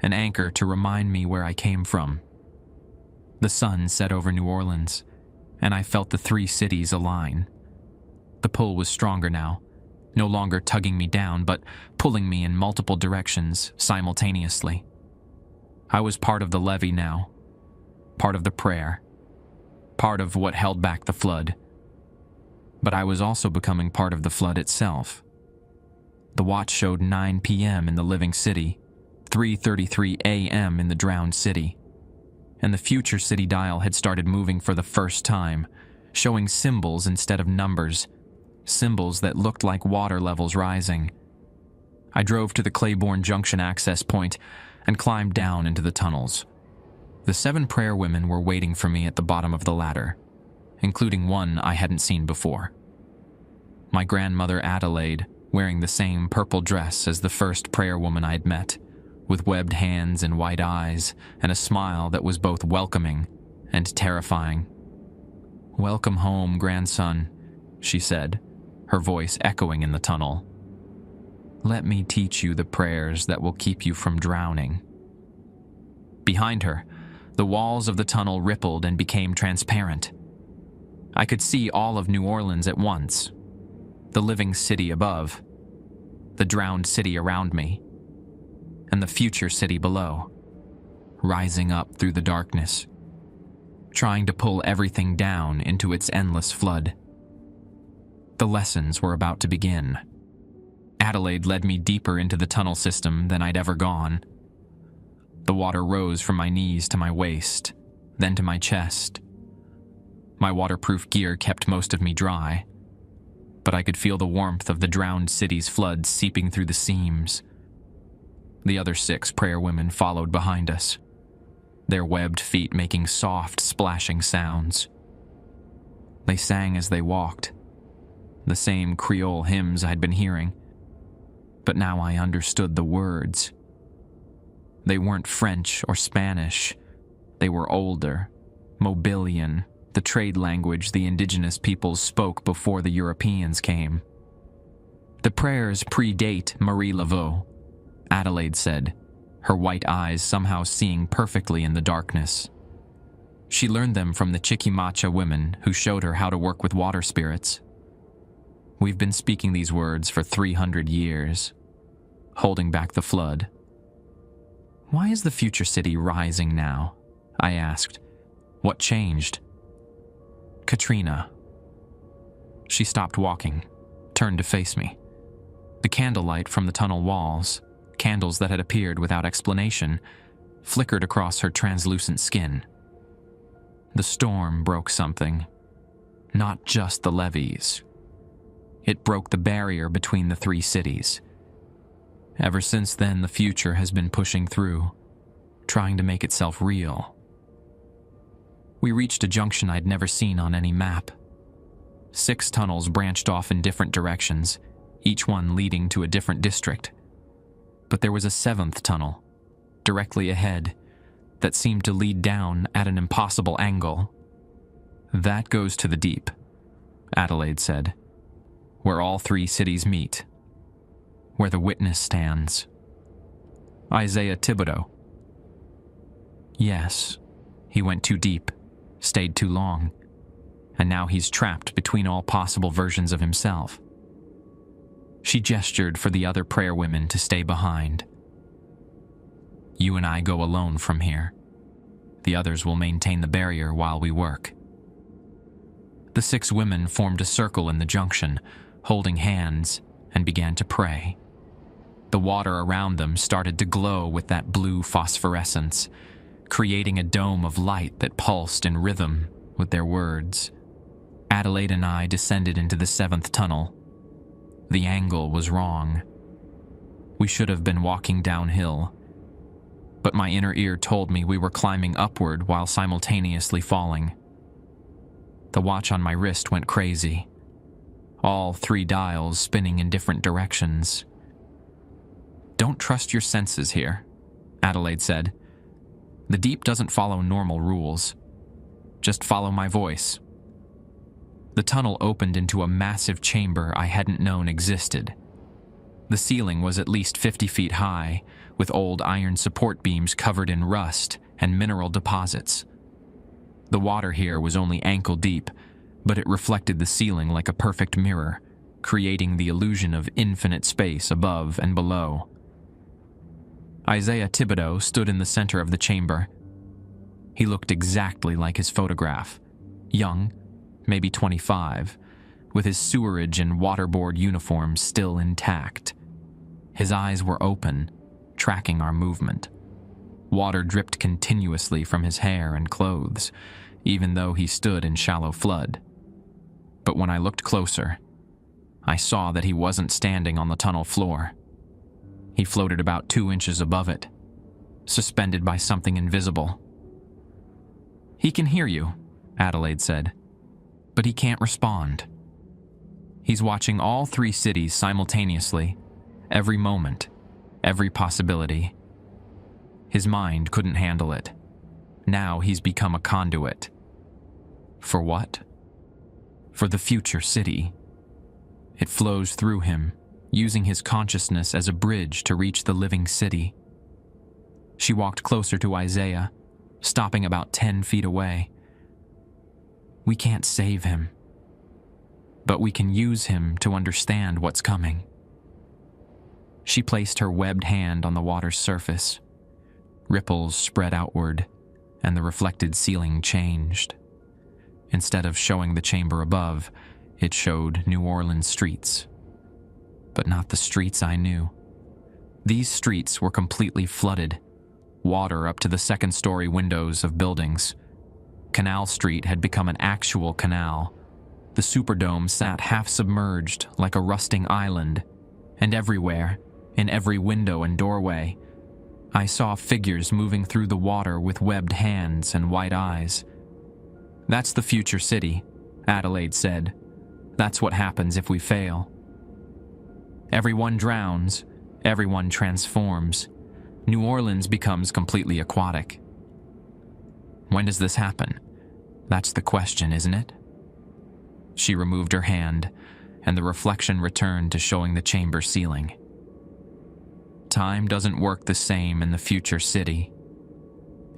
S1: an anchor to remind me where I came from. The sun set over New Orleans, and I felt the 3 cities align. The pull was stronger now, no longer tugging me down, but pulling me in multiple directions simultaneously. I was part of the levee now, part of the prayer, part of what held back the flood. But I was also becoming part of the flood itself. The watch showed 9 p.m. in the living city, 3:33 a.m. in the drowned city. And the future city dial had started moving for the first time, showing symbols instead of numbers, symbols that looked like water levels rising. I drove to the Claiborne Junction access point and climbed down into the tunnels. The 7 prayer women were waiting for me at the bottom of the ladder, including one I hadn't seen before. My grandmother Adelaide, wearing the same purple dress as the first prayer woman I'd met, with webbed hands and white eyes and a smile that was both welcoming and terrifying. "Welcome home, grandson," she said, her voice echoing in the tunnel. "Let me teach you the prayers that will keep you from drowning." Behind her, the walls of the tunnel rippled and became transparent. I could see all of New Orleans at once. The living city above, the drowned city around me, and the future city below, rising up through the darkness, trying to pull everything down into its endless flood. The lessons were about to begin. Adelaide led me deeper into the tunnel system than I'd ever gone. The water rose from my knees to my waist, then to my chest. My waterproof gear kept most of me dry, but I could feel the warmth of the drowned city's flood seeping through the seams. The other 6 prayer women followed behind us, their webbed feet making soft, splashing sounds. They sang as they walked, the same Creole hymns I'd been hearing, but now I understood the words. They weren't French or Spanish. They were older, Mobilian, the trade language the indigenous peoples spoke before the Europeans came. The prayers predate Marie Laveau, Adelaide said, her white eyes somehow seeing perfectly in the darkness. She learned them from the Chiquimacha women who showed her how to work with water spirits. We've been speaking these words for 300 years, holding back the flood. Why is the future city rising now? I asked. What changed? Katrina. She stopped walking, turned to face me. The candlelight from the tunnel walls, candles that had appeared without explanation, flickered across her translucent skin. The storm broke something. Not just the levees. It broke the barrier between the 3 cities. Ever since then, the future has been pushing through, trying to make itself real. We reached a junction I'd never seen on any map. 6 tunnels branched off in different directions, each one leading to a different district. But there was a 7th tunnel, directly ahead, that seemed to lead down at an impossible angle. That goes to the deep, Adelaide said, where all 3 cities meet, where the witness stands. Isaiah Thibodeau. Yes, he went too deep, stayed too long, and now he's trapped between all possible versions of himself. She gestured for the other prayer women to stay behind. You and I go alone from here. The others will maintain the barrier while we work. The 6 women formed a circle in the junction, holding hands, and began to pray. The water around them started to glow with that blue phosphorescence, creating a dome of light that pulsed in rhythm with their words. Adelaide and I descended into the 7th tunnel. The angle was wrong. We should have been walking downhill, but my inner ear told me we were climbing upward while simultaneously falling. The watch on my wrist went crazy, all 3 dials spinning in different directions. Don't trust your senses here, Adelaide said. The deep doesn't follow normal rules. Just follow my voice. The tunnel opened into a massive chamber I hadn't known existed. The ceiling was at least 50 feet high, with old iron support beams covered in rust and mineral deposits. The water here was only ankle deep, but it reflected the ceiling like a perfect mirror, creating the illusion of infinite space above and below. Isaiah Thibodeau stood in the center of the chamber. He looked exactly like his photograph, young, maybe 25, with his sewerage and waterboard uniform still intact. His eyes were open, tracking our movement. Water dripped continuously from his hair and clothes, even though he stood in shallow flood. But when I looked closer, I saw that he wasn't standing on the tunnel floor. He floated about 2 inches above it, suspended by something invisible. He can hear you, Adelaide said, but he can't respond. He's watching all 3 cities simultaneously, every moment, every possibility. His mind couldn't handle it. Now he's become a conduit. For what? For the future city. It flows through him, using his consciousness as a bridge to reach the living city. She walked closer to Isaiah, stopping about 10 feet away. We can't save him, but we can use him to understand what's coming. She placed her webbed hand on the water's surface. Ripples spread outward, and the reflected ceiling changed. Instead of showing the chamber above, It showed New Orleans streets, but not the streets I knew. These streets were completely flooded, water up to the second-story windows of buildings. Canal Street had become an actual canal. The Superdome sat half-submerged like a rusting island, and everywhere, in every window and doorway, I saw figures moving through the water with webbed hands and white eyes. "That's the future city," Adelaide said. "That's what happens if we fail. Everyone drowns, everyone transforms. New Orleans becomes completely aquatic." When does this happen? That's the question, isn't it? She removed her hand, and the reflection returned to showing the chamber ceiling. Time doesn't work the same in the future city.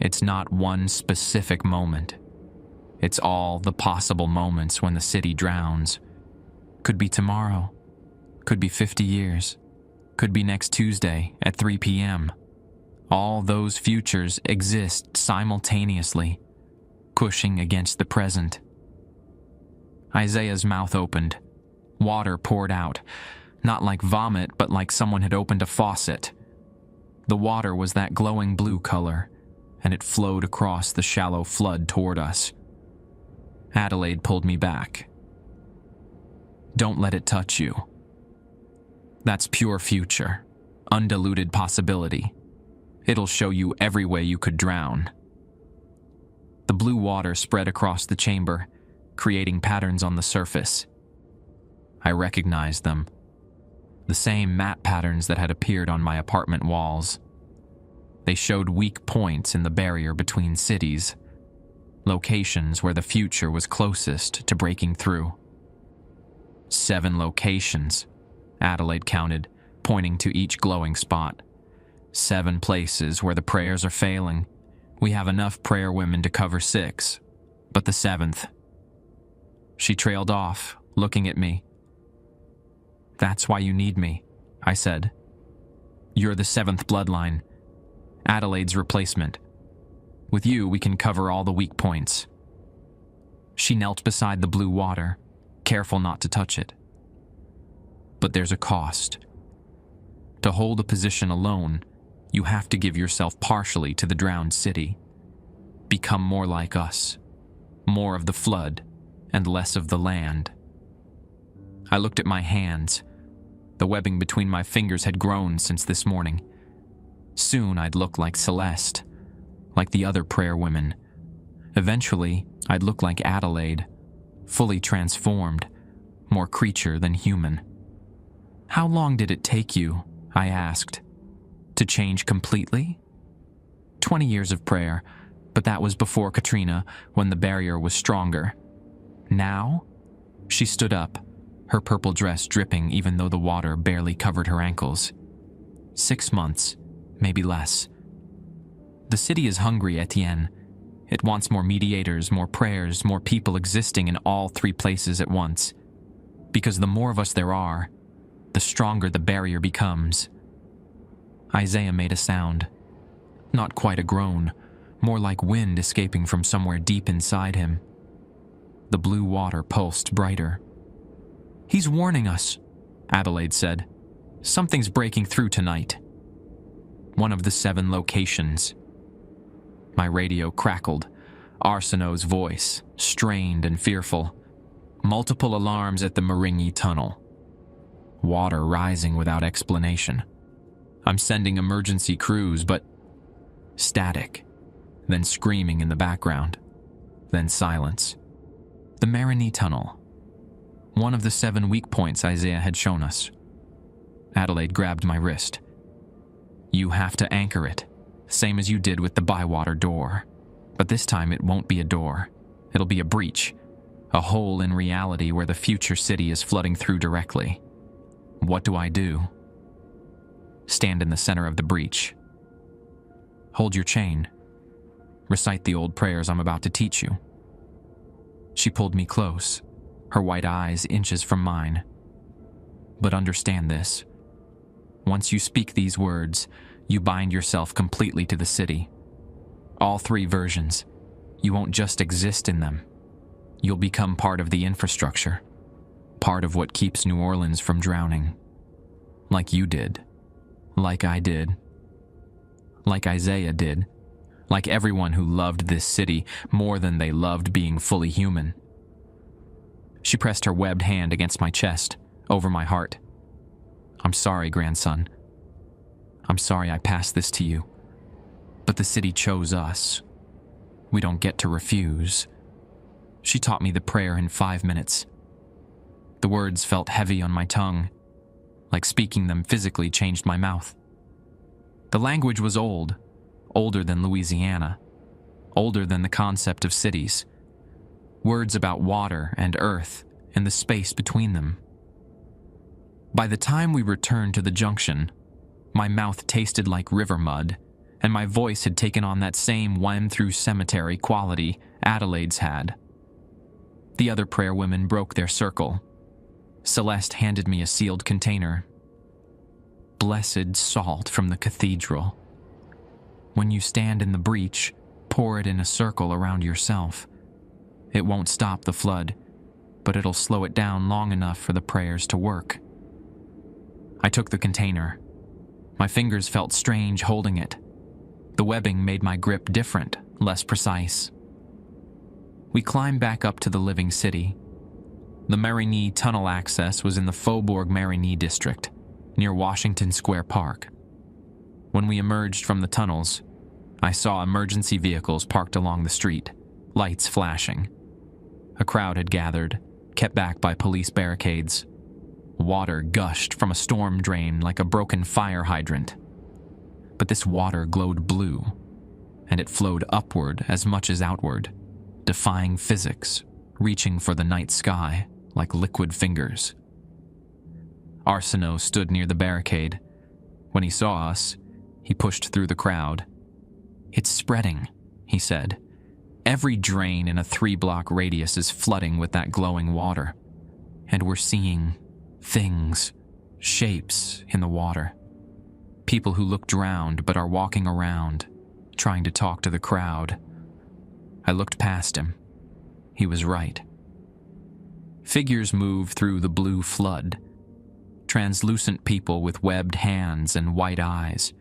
S1: It's not one specific moment. It's all the possible moments when the city drowns. Could be tomorrow. Could be 50 years. Could be next Tuesday at 3 p.m. All those futures exist simultaneously, pushing against the present. Isaiah's mouth opened. Water poured out, not like vomit, but like someone had opened a faucet. The water was that glowing blue color, and it flowed across the shallow flood toward us. Adelaide pulled me back. "Don't let it touch you. That's pure future, undiluted possibility. It'll show you every way you could drown." The blue water spread across the chamber, creating patterns on the surface. I recognized them. The same matte patterns that had appeared on my apartment walls. They showed weak points in the barrier between cities, locations where the future was closest to breaking through. 7 locations, Adelaide counted, pointing to each glowing spot. 7 places where the prayers are failing. We have enough prayer women to cover 6, but the 7th. She trailed off, looking at me. "That's why you need me," I said. "You're the 7th bloodline, Adelaide's replacement. With you, we can cover all the weak points." She knelt beside the blue water, careful not to touch it. "But there's a cost. To hold a position alone, you have to give yourself partially to the drowned city. Become more like us, more of the flood and less of the land." I looked at my hands. The webbing between my fingers had grown since this morning. Soon I'd look like Celeste, like the other prayer women. Eventually, I'd look like Adelaide, fully transformed, more creature than human. "How long did it take you," I asked, "to change completely?" 20 years of prayer, but that was before Katrina, when the barrier was stronger. Now? She stood up, her purple dress dripping even though the water barely covered her ankles. 6 months, maybe less. The city is hungry, Etienne. It wants more mediators, more prayers, more people existing in all 3 places at once. Because the more of us there are, the stronger the barrier becomes. Isaiah made a sound. Not quite a groan, more like wind escaping from somewhere deep inside him. The blue water pulsed brighter. "He's warning us," Adelaide said. "Something's breaking through tonight." One of the 7 locations. My radio crackled. Arsenault's voice, strained and fearful. Multiple alarms at the Maringhi Tunnel. Water rising without explanation. I'm sending emergency crews, but... Static. Then screaming in the background. Then silence. The Maringhi Tunnel. One of the 7 weak points Isaiah had shown us. Adelaide grabbed my wrist. "You have to anchor it, same as you did with the Bywater door. But this time it won't be a door. It'll be a breach. A hole in reality where the future city is flooding through directly. What do I do?" "Stand in the center of the breach. Hold your chain. Recite the old prayers I'm about to teach you." She pulled me close, her white eyes inches from mine. "But understand this. Once you speak these words, you bind yourself completely to the city. All 3 versions. You won't just exist in them. You'll become part of the infrastructure. part of what keeps New Orleans from drowning. Like you did. Like I did. Like Isaiah did. Like everyone who loved this city more than they loved being fully human. She pressed her webbed hand against my chest, over my heart. I'm sorry, grandson. I'm sorry I passed this to you. But the city chose us. We don't get to refuse. She taught me the prayer in 5 minutes. The words felt heavy on my tongue, like speaking them physically changed my mouth. The language was old, older than Louisiana, older than the concept of cities. Words about water and earth and the space between them. By the time we returned to the junction, my mouth tasted like river mud, and my voice had taken on that same went through cemetery quality Adelaide's had. The other prayer women broke their circle. Celeste handed me a sealed container. Blessed salt from the cathedral. When you stand in the breach, pour it in a circle around yourself. It won't stop the flood, but it'll slow it down long enough for the prayers to work. I took the container. My fingers felt strange holding it. The webbing made my grip different, less precise. We climbed back up to the living city. The Marigny tunnel access was in the Faubourg-Marigny district, near Washington Square Park. When we emerged from the tunnels, I saw emergency vehicles parked along the street, lights flashing. A crowd had gathered, kept back by police barricades. Water gushed from a storm drain like a broken fire hydrant. But this water glowed blue, and it flowed upward as much as outward, defying physics, reaching for the night sky like liquid fingers. Arsenault stood near the barricade. When he saw us, he pushed through the crowd. "It's spreading," he said. "Every drain in a 3-block radius is flooding with that glowing water. And we're seeing things, shapes in the water. People who look drowned but are walking around, trying to talk to the crowd." I looked past him. He was right. Figures moved through the blue flood. Translucent people with webbed hands and white eyes,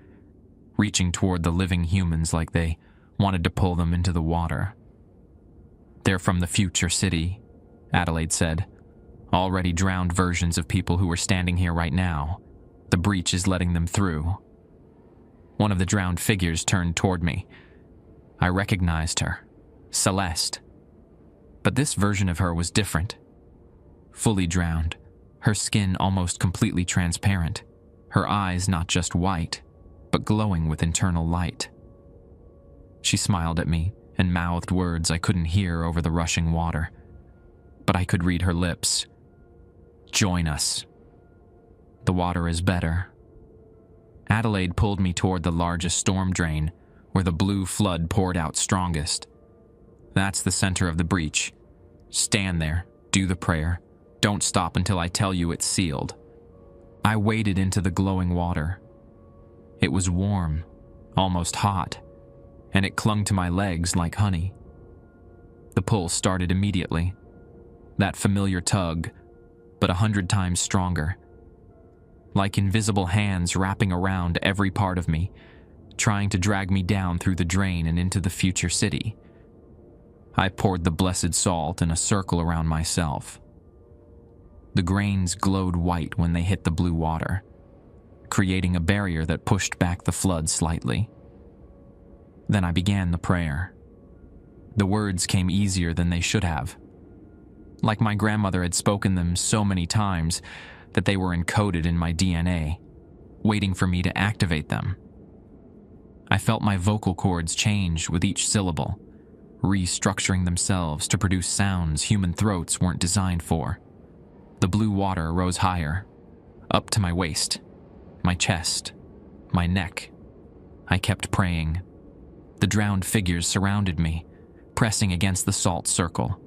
S1: reaching toward the living humans like they wanted to pull them into the water. "They're from the future city," Adelaide said. "Already drowned versions of people who are standing here right now. The breach is letting them through." One of the drowned figures turned toward me. I recognized her. Celeste. But this version of her was different. Fully drowned, her skin almost completely transparent, her eyes not just white, but glowing with internal light. She smiled at me and mouthed words I couldn't hear over the rushing water, but I could read her lips. "Join us. The water is better." Adelaide pulled me toward the largest storm drain, where the blue flood poured out strongest. "That's the center of the breach. Stand there, do the prayer. Don't stop until I tell you it's sealed." I waded into the glowing water. It was warm, almost hot, and it clung to my legs like honey. The pull started immediately. That familiar tug, but 100 times stronger. Like invisible hands wrapping around every part of me, trying to drag me down through the drain and into the future city. I poured the blessed salt in a circle around myself. The grains glowed white when they hit the blue water, creating a barrier that pushed back the flood slightly. Then I began the prayer. The words came easier than they should have. Like my grandmother had spoken them so many times that they were encoded in my DNA, waiting for me to activate them. I felt my vocal cords change with each syllable, restructuring themselves to produce sounds human throats weren't designed for. The blue water rose higher, up to my waist, my chest, my neck. I kept praying. The drowned figures surrounded me, pressing against the salt circle.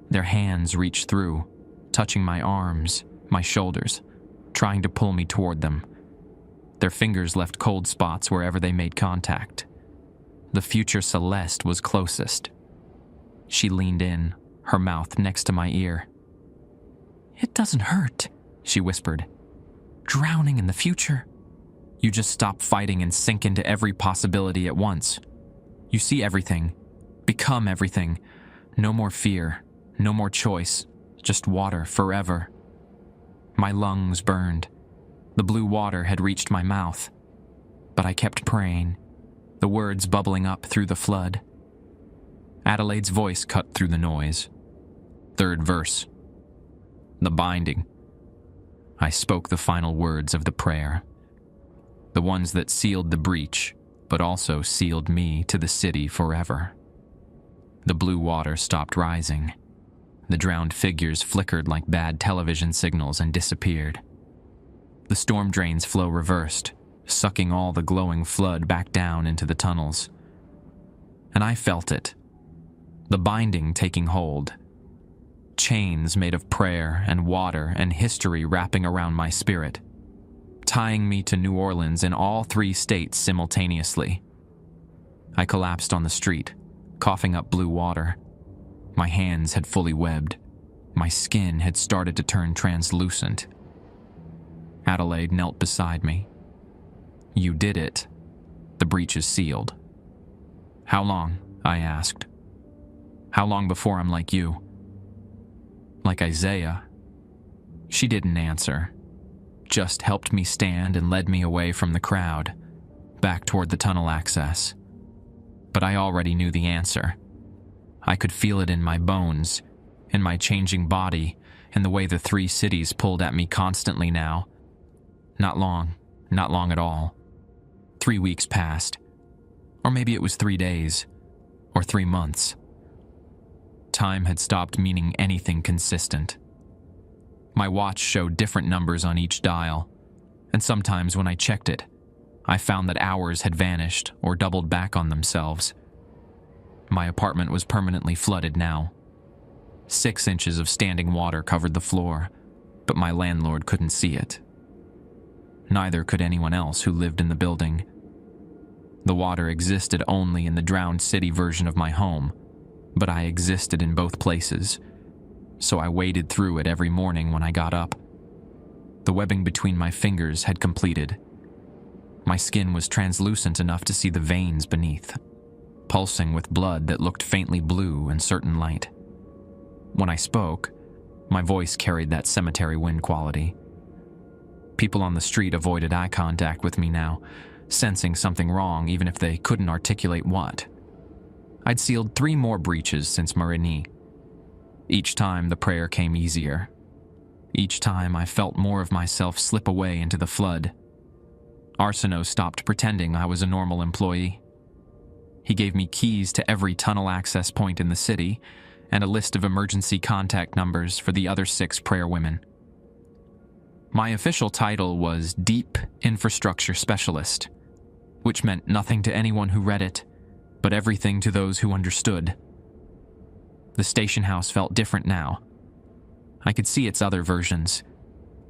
S1: Their hands reached through, touching my arms, my shoulders, trying to pull me toward them. Their fingers left cold spots wherever they made contact. The future Celeste was closest. She leaned in, her mouth next to my ear. "It doesn't hurt," she whispered. "Drowning in the future. You just stop fighting and sink into every possibility at once. You see everything, become everything. No more fear, no more choice, just water forever." My lungs burned. The blue water had reached my mouth. But I kept praying, the words bubbling up through the flood. Adelaide's voice cut through the noise. Third verse. "The binding." I spoke the final words of the prayer. The ones that sealed the breach, but also sealed me to the city forever. The blue water stopped rising. The drowned figures flickered like bad television signals and disappeared. The storm drain's flow reversed, sucking all the glowing flood back down into the tunnels. And I felt it. The binding taking hold. Chains made of prayer and water and history wrapping around my spirit, tying me to New Orleans in all 3 states simultaneously. I collapsed on the street, coughing up blue water. My hands had fully webbed. My skin had started to turn translucent. Adelaide knelt beside me. "You did it. The breach is sealed." "How long?" I asked. "How long before I'm like you? Like Isaiah?" She didn't answer, just helped me stand and led me away from the crowd, back toward the tunnel access. But I already knew the answer. I could feel it in my bones, in my changing body, in the way the 3 cities pulled at me constantly now. Not long at all. 3 weeks passed. Or maybe it was 3 days. Or 3 months. Time had stopped meaning anything consistent. My watch showed different numbers on each dial, and sometimes when I checked it, I found that hours had vanished or doubled back on themselves. My apartment was permanently flooded now. 6 inches of standing water covered the floor, but my landlord couldn't see it. Neither could anyone else who lived in the building. The water existed only in the drowned city version of my home, but I existed in both places, so I waded through it every morning when I got up. The webbing between my fingers had completed. My skin was translucent enough to see the veins beneath, pulsing with blood that looked faintly blue in certain light. When I spoke, my voice carried that cemetery wind quality. People on the street avoided eye contact with me now, sensing something wrong even if they couldn't articulate what. I'd sealed 3 more breaches since Marigny. Each time the prayer came easier. Each time I felt more of myself slip away into the flood. Arsenault stopped pretending I was a normal employee. He gave me keys to every tunnel access point in the city and a list of emergency contact numbers for the other 6 prayer women. My official title was Deep Infrastructure Specialist, which meant nothing to anyone who read it, but everything to those who understood. The station house felt different now. I could see its other versions.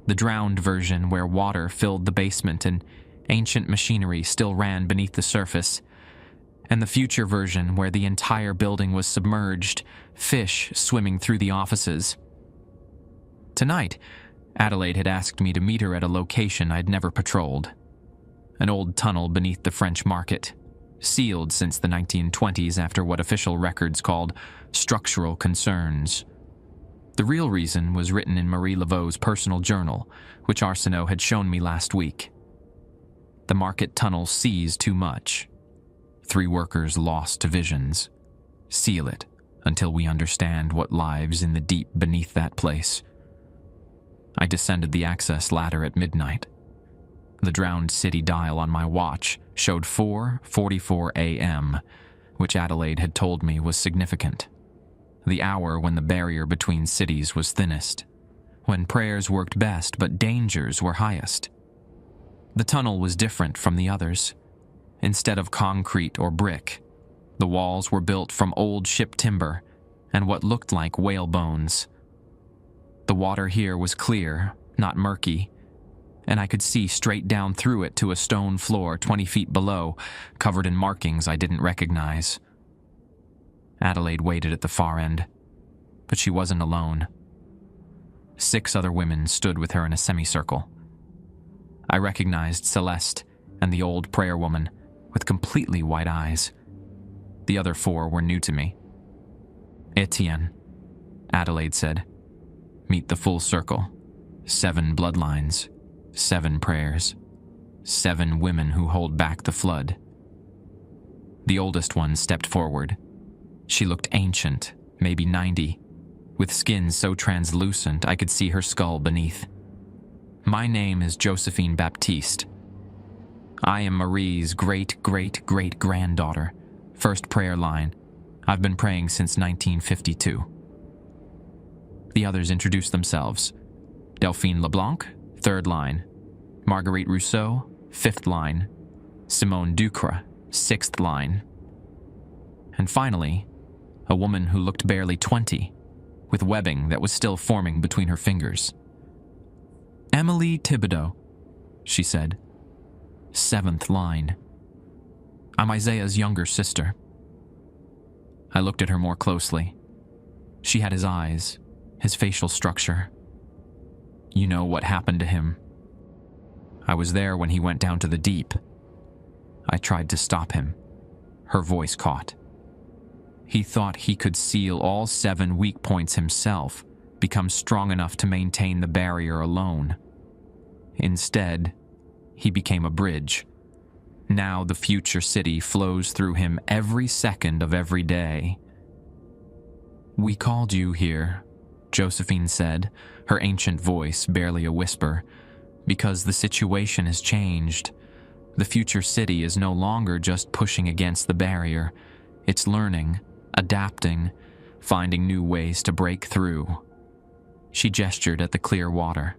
S1: The drowned version where water filled the basement and ancient machinery still ran beneath the surface, and the future version where the entire building was submerged, fish swimming through the offices. Tonight, Adelaide had asked me to meet her at a location I'd never patrolled. An old tunnel beneath the French market, sealed since the 1920s after what official records called structural concerns. The real reason was written in Marie Laveau's personal journal, which Arsenault had shown me last week. The market tunnel sees too much. 3 workers lost to visions. Seal it until we understand what lives in the deep beneath that place. I descended the access ladder at midnight. The drowned city dial on my watch showed 4:44 a.m., which Adelaide had told me was significant. The hour when the barrier between cities was thinnest, when prayers worked best but dangers were highest. The tunnel was different from the others. Instead of concrete or brick, the walls were built from old ship timber and what looked like whale bones. The water here was clear, not murky, and I could see straight down through it to a stone floor 20 feet below, covered in markings I didn't recognize. Adelaide waited at the far end, but she wasn't alone. 6 other women stood with her in a semicircle. I recognized Celeste and the old prayer woman with completely white eyes. The other 4 were new to me. Etienne, Adelaide said. Meet the full circle. 7 bloodlines, 7 prayers, 7 women who hold back the flood. The oldest one stepped forward. She looked ancient, maybe 90, with skin so translucent I could see her skull beneath. My name is Josephine Baptiste. I am Marie's great-great-great-granddaughter. First prayer line. I've been praying since 1952. The others introduced themselves. Delphine LeBlanc, 3rd line. Marguerite Rousseau, 5th line. Simone Ducre, 6th line. And finally, a woman who looked barely 20, with webbing that was still forming between her fingers. Emily Thibodeau, she said. 7th line. I'm Isaiah's younger sister. I looked at her more closely. She had his eyes, his facial structure. You know what happened to him. I was there when he went down to the deep. I tried to stop him. Her voice caught. He thought he could seal all 7 weak points himself, become strong enough to maintain the barrier alone. Instead, he became a bridge. Now the future city flows through him every second of every day. We called you here, Josephine said, her ancient voice barely a whisper, because the situation has changed. The future city is no longer just pushing against the barrier. It's learning, adapting, finding new ways to break through. She gestured at the clear water.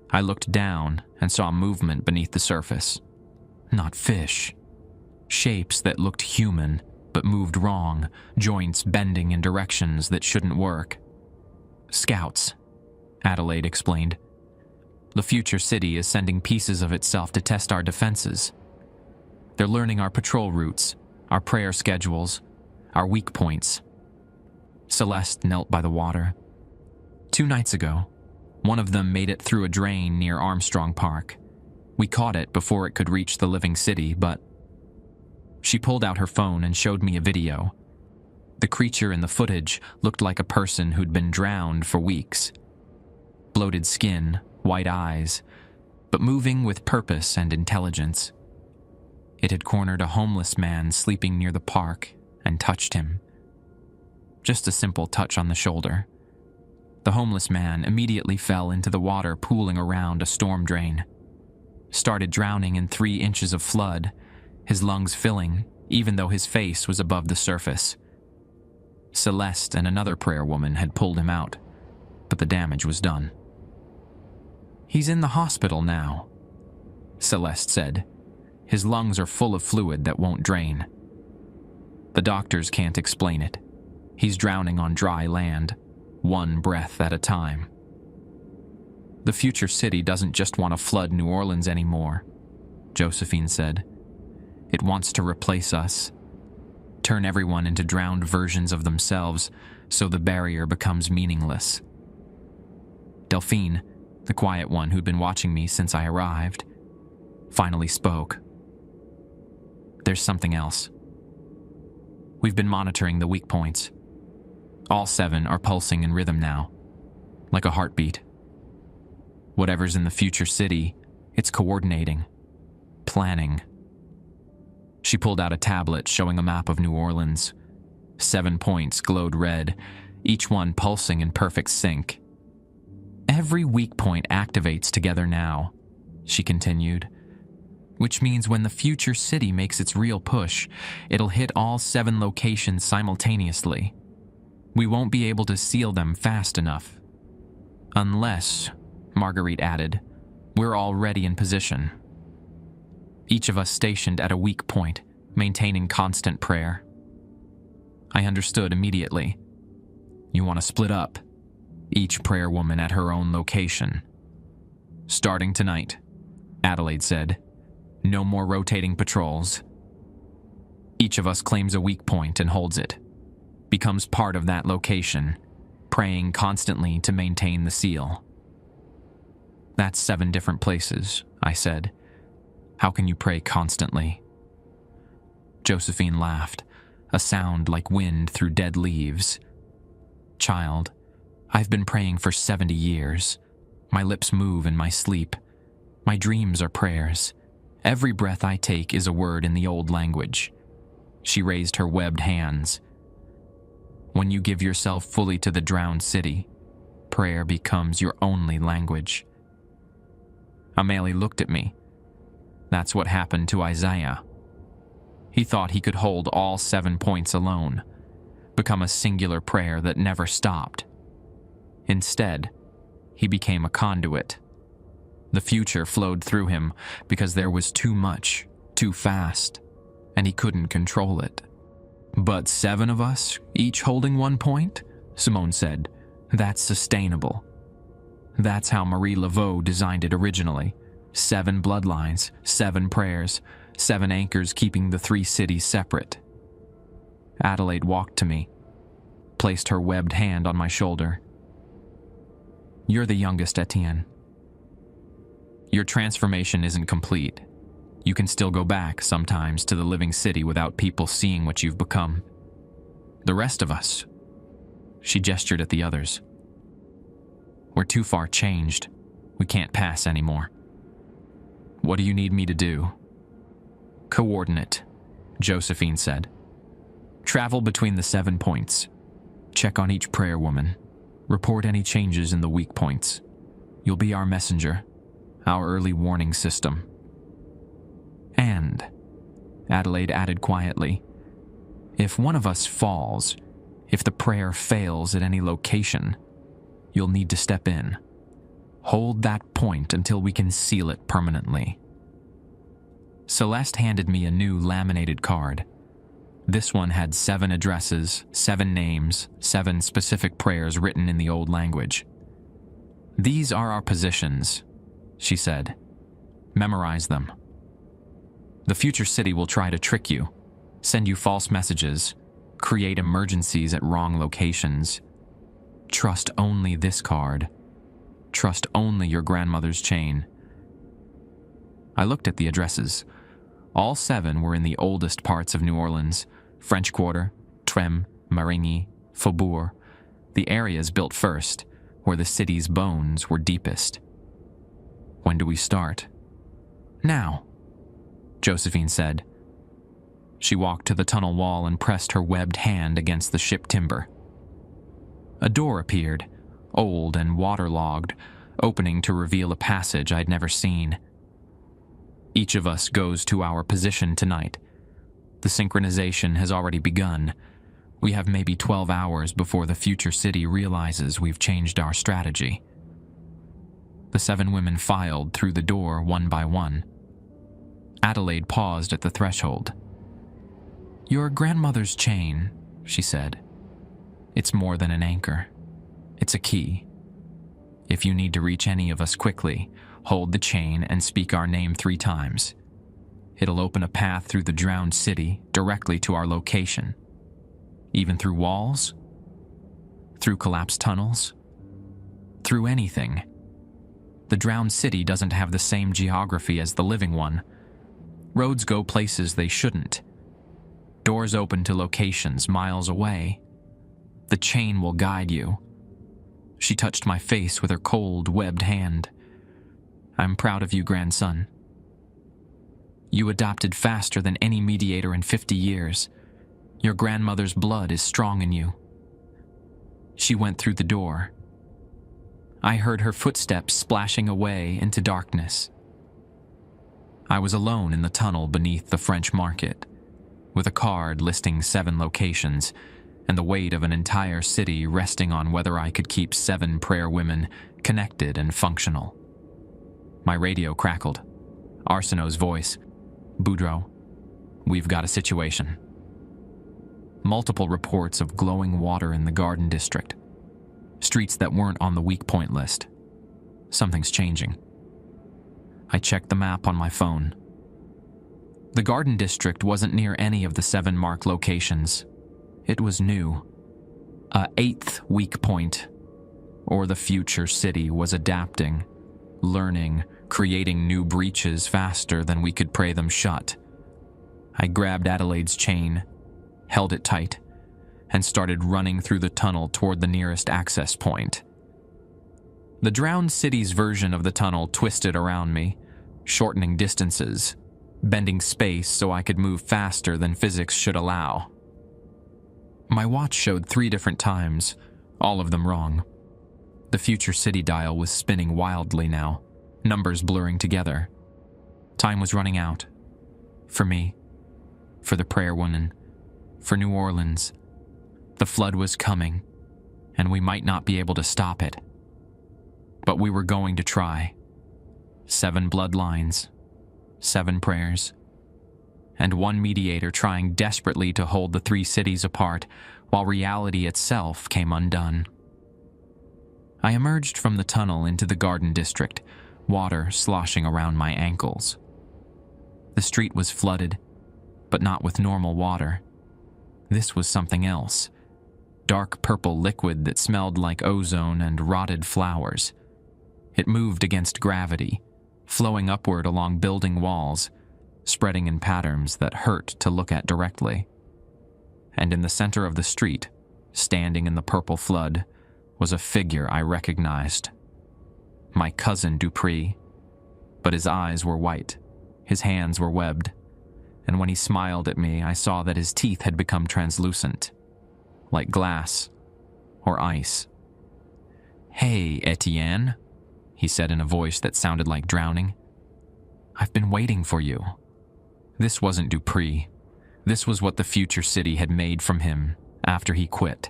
S1: I looked down and saw movement beneath the surface. Not fish. Shapes that looked human, but moved wrong, joints bending in directions that shouldn't work. Scouts, Adelaide explained. The future city is sending pieces of itself to test our defenses. They're learning our patrol routes, our prayer schedules, our weak points. Celeste knelt by the water. 2 nights ago, one of them made it through a drain near Armstrong Park. We caught it before it could reach the living city, but... She pulled out her phone and showed me a video. The creature in the footage looked like a person who'd been drowned for weeks. Bloated skin, white eyes, but moving with purpose and intelligence. It had cornered a homeless man sleeping near the park and touched him. Just a simple touch on the shoulder. The homeless man immediately fell into the water pooling around a storm drain. Started drowning in 3 inches of flood, his lungs filling, even though his face was above the surface. Celeste and another prayer woman had pulled him out, but the damage was done. He's in the hospital now, Celeste said. His lungs are full of fluid that won't drain. The doctors can't explain it. He's drowning on dry land, 1 breath at a time. The future city doesn't just want to flood New Orleans anymore, Josephine said. It wants to replace us, turn everyone into drowned versions of themselves so the barrier becomes meaningless. Delphine, the quiet one who'd been watching me since I arrived, finally spoke. There's something else. We've been monitoring the weak points. All 7 are pulsing in rhythm now, like a heartbeat. Whatever's in the future city, it's coordinating, planning. She pulled out a tablet showing a map of New Orleans. 7 points glowed red, each one pulsing in perfect sync. Every weak point activates together now, she continued, which means when the future city makes its real push, it'll hit all 7 locations simultaneously. We won't be able to seal them fast enough. Unless, Marguerite added, we're already in position. Each of us stationed at a weak point, maintaining constant prayer. I understood immediately. You want to split up, each prayer woman at her own location. Starting tonight, Adelaide said. No more rotating patrols. Each of us claims a weak point and holds it. Becomes part of that location. praying constantly to maintain the seal. That's 7 different places, I said. How can you pray constantly? Josephine laughed, a sound like wind through dead leaves. Child, I've been praying for 70 years. My lips move in my sleep. My dreams are prayers. Every breath I take is a word in the old language. She raised her webbed hands. When you give yourself fully to the drowned city, prayer becomes your only language. Ameli looked at me. That's what happened to Isaiah. He thought he could hold all 7 points alone, become a singular prayer that never stopped. Instead, he became a conduit. The future flowed through him because there was too much, too fast, and he couldn't control it. But 7 of us, each holding 1 point? Simone said. That's sustainable. That's how Marie Laveau designed it originally. 7 bloodlines, 7 prayers, 7 anchors keeping the 3 cities separate. Adelaide walked to me, placed her webbed hand on my shoulder. You're the youngest, Etienne. Your transformation isn't complete. You can still go back, sometimes, to the living city without people seeing what you've become. The rest of us, she gestured at the others. We're too far changed. We can't pass anymore. What do you need me to do? Coordinate, Josephine said. Travel between the 7 points. Check on each prayer woman. Report any changes in the weak points. You'll be our messenger, our early warning system. And, Adelaide added quietly, if one of us falls, if the prayer fails at any location, you'll need to step in. Hold that point until we can seal it permanently. Celeste handed me a new laminated card. This one had 7 addresses, 7 names, 7 specific prayers written in the old language. These are our positions, she said. Memorize them. The future city will try to trick you, send you false messages, create emergencies at wrong locations. Trust only this card. Trust only your grandmother's chain. I looked at the addresses. All 7 were in the oldest parts of New Orleans: French Quarter, Treme, Marigny, Faubourg, the areas built first, where the city's bones were deepest. When do we start? Now, Josephine said. She walked to the tunnel wall and pressed her webbed hand against the ship timber. A door appeared, old and waterlogged, opening to reveal a passage I'd never seen. Each of us goes to our position tonight. The synchronization has already begun. We have maybe 12 hours before the future city realizes we've changed our strategy. The 7 women filed through the door one by one. Adelaide paused at the threshold. Your grandmother's chain, she said. It's more than an anchor. It's a key. If you need to reach any of us quickly, hold the chain and speak our name 3 times. It'll open a path through the drowned city directly to our location. Even through walls? Through collapsed tunnels? Through anything. The drowned city doesn't have the same geography as the living one. Roads go places they shouldn't. Doors open to locations miles away. The chain will guide you. She touched my face with her cold, webbed hand. I'm proud of you, grandson. You adopted faster than any mediator in 50 years. Your grandmother's blood is strong in you. She went through the door. I heard her footsteps splashing away into darkness. I was alone in the tunnel beneath the French market, with a card listing 7 locations and the weight of an entire city resting on whether I could keep 7 prayer women connected and functional. My radio crackled. Arsenault's voice. Boudreau, we've got a situation. Multiple reports of glowing water in the Garden District. Streets that weren't on the weak point list. Something's changing. I checked the map on my phone. The Garden District wasn't near any of the 7 marked locations. It was new. A eighth weak point, or the future city was adapting, learning, creating new breaches faster than we could pray them shut. I grabbed Adelaide's chain, held it tight, and started running through the tunnel toward the nearest access point. The drowned city's version of the tunnel twisted around me, shortening distances, bending space so I could move faster than physics should allow. My watch showed 3 different times, all of them wrong. The future city dial was spinning wildly now, numbers blurring together. Time was running out. For me, for the prayer woman, for New Orleans. The flood was coming, and we might not be able to stop it. But we were going to try. 7 bloodlines, 7 prayers, and 1 mediator trying desperately to hold the 3 cities apart while reality itself came undone. I emerged from the tunnel into the garden district, water sloshing around my ankles. The street was flooded, but not with normal water. This was something else. Dark purple liquid that smelled like ozone and rotted flowers. It moved against gravity, flowing upward along building walls, spreading in patterns that hurt to look at directly. And in the center of the street, standing in the purple flood, was a figure I recognized. My cousin Dupree, but his eyes were white, his hands were webbed, and when he smiled at me, I saw that his teeth had become translucent, like glass or ice. "Hey, Etienne," he said in a voice that sounded like drowning. "I've been waiting for you." This wasn't Dupree. This was what the future city had made from him after he quit.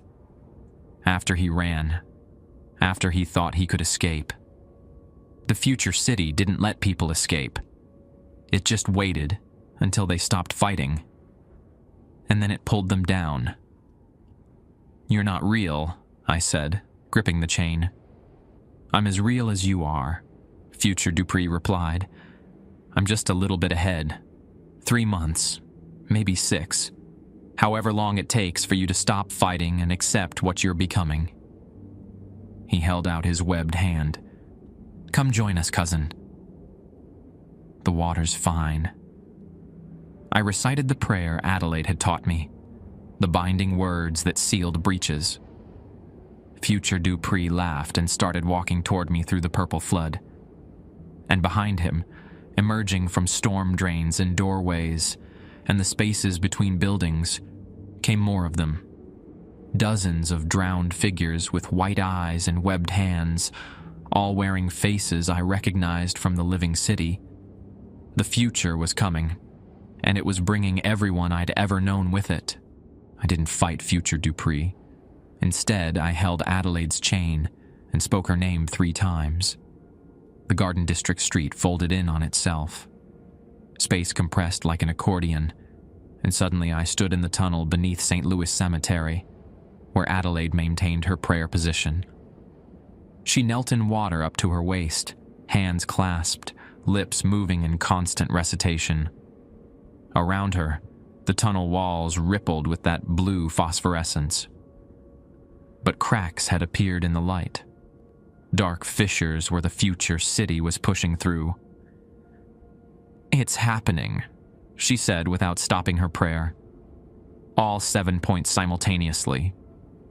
S1: After he ran. After he thought he could escape. The future city didn't let people escape. It just waited until they stopped fighting. And then it pulled them down. "You're not real," I said, gripping the chain. "I'm as real as you are," future Dupree replied. "I'm just a little bit ahead. 3 months, maybe 6. However long it takes for you to stop fighting and accept what you're becoming." He held out his webbed hand. "Come join us, cousin." "The water's fine." I recited the prayer Adelaide had taught me, the binding words that sealed breaches. Future Dupree laughed and started walking toward me through the purple flood. And behind him, emerging from storm drains and doorways and the spaces between buildings, came more of them. Dozens of drowned figures with white eyes and webbed hands, all wearing faces I recognized from the living city. The future was coming, and it was bringing everyone I'd ever known with it. I didn't fight future Dupree. Instead, I held Adelaide's chain and spoke her name 3 times. The Garden District street folded in on itself. Space compressed like an accordion, and suddenly I stood in the tunnel beneath St. Louis Cemetery, where Adelaide maintained her prayer position. She knelt in water up to her waist, hands clasped, lips moving in constant recitation. Around her, the tunnel walls rippled with that blue phosphorescence. But cracks had appeared in the light. Dark fissures where the future city was pushing through. "It's happening," she said without stopping her prayer. All 7 points simultaneously,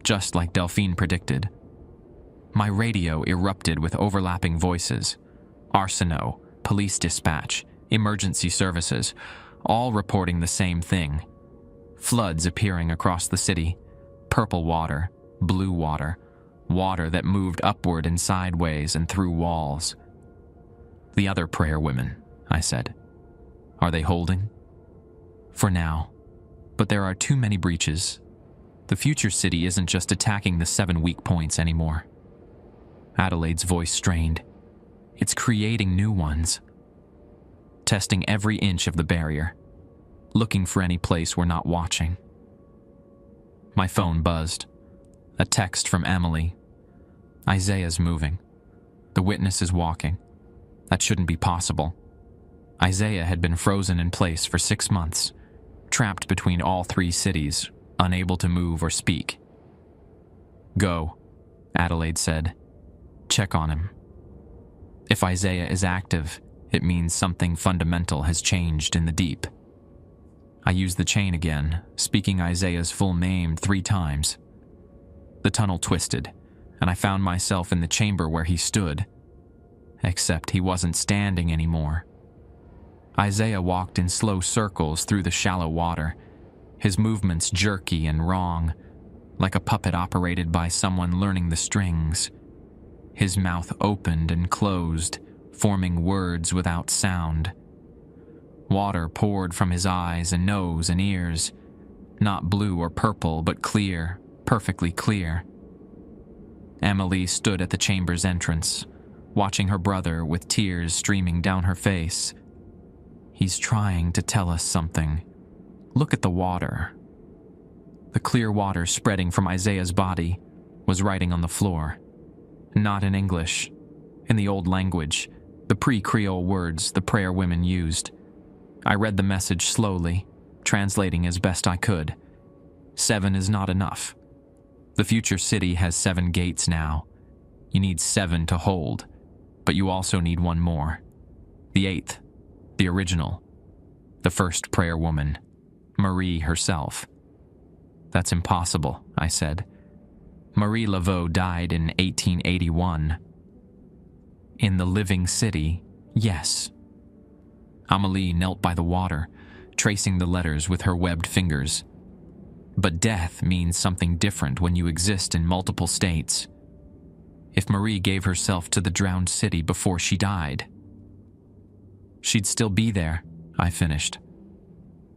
S1: just like Delphine predicted. My radio erupted with overlapping voices. Arsenault, police dispatch, emergency services, all reporting the same thing. Floods appearing across the city. Purple water, blue water, water that moved upward and sideways and through walls. "The other prayer women," I said. "Are they holding?" "For now. But there are too many breaches. The future city isn't just attacking the 7 weak points anymore." Adelaide's voice strained. "It's creating new ones. Testing every inch of the barrier. Looking for any place we're not watching." My phone buzzed. A text from Emily. "Isaiah's moving. The witness is walking. That shouldn't be possible." Isaiah had been frozen in place for 6 months, trapped between all 3 cities, unable to move or speak. Go, Adelaide said. Check on him. If Isaiah is active, it means something fundamental has changed in the deep. I used the chain again, speaking Isaiah's full name 3 times. The tunnel twisted, and I found myself in the chamber where he stood. Except he wasn't standing anymore. Isaiah walked in slow circles through the shallow water, his movements jerky and wrong, like a puppet operated by someone learning the strings. His mouth opened and closed, forming words without sound. Water poured from his eyes and nose and ears, not blue or purple, but clear, perfectly clear. Emily stood at the chamber's entrance, watching her brother with tears streaming down her face. He's trying to tell us something. Look at the water. The clear water spreading from Isaiah's body was writing on the floor. Not in English, in the old language, the pre-Creole words the prayer women used. I read the message slowly, translating as best I could. 7 is not enough. The future city has 7 gates now. You need 7 to hold, but you also need one more. The 8th, the original, the first prayer woman, Marie herself. That's impossible, I said. Marie Laveau died in 1881. In the living city, yes. Amélie knelt by the water, tracing the letters with her webbed fingers. But death means something different when you exist in multiple states. If Marie gave herself to the drowned city before she died, she'd still be there, I finished.